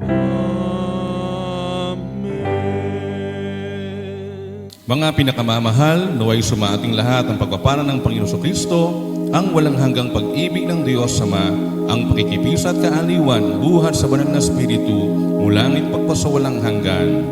Amen. Mga pinakamamahal, naway sumaating lahat ang pagpapala ng Panginoon Kristo, ang walang hanggang pag-ibig ng Diyos Ama, ang pakikipisa at kaaliwan, buhat sa banal na Espiritu, mula ngayon pagpasawalang hanggan.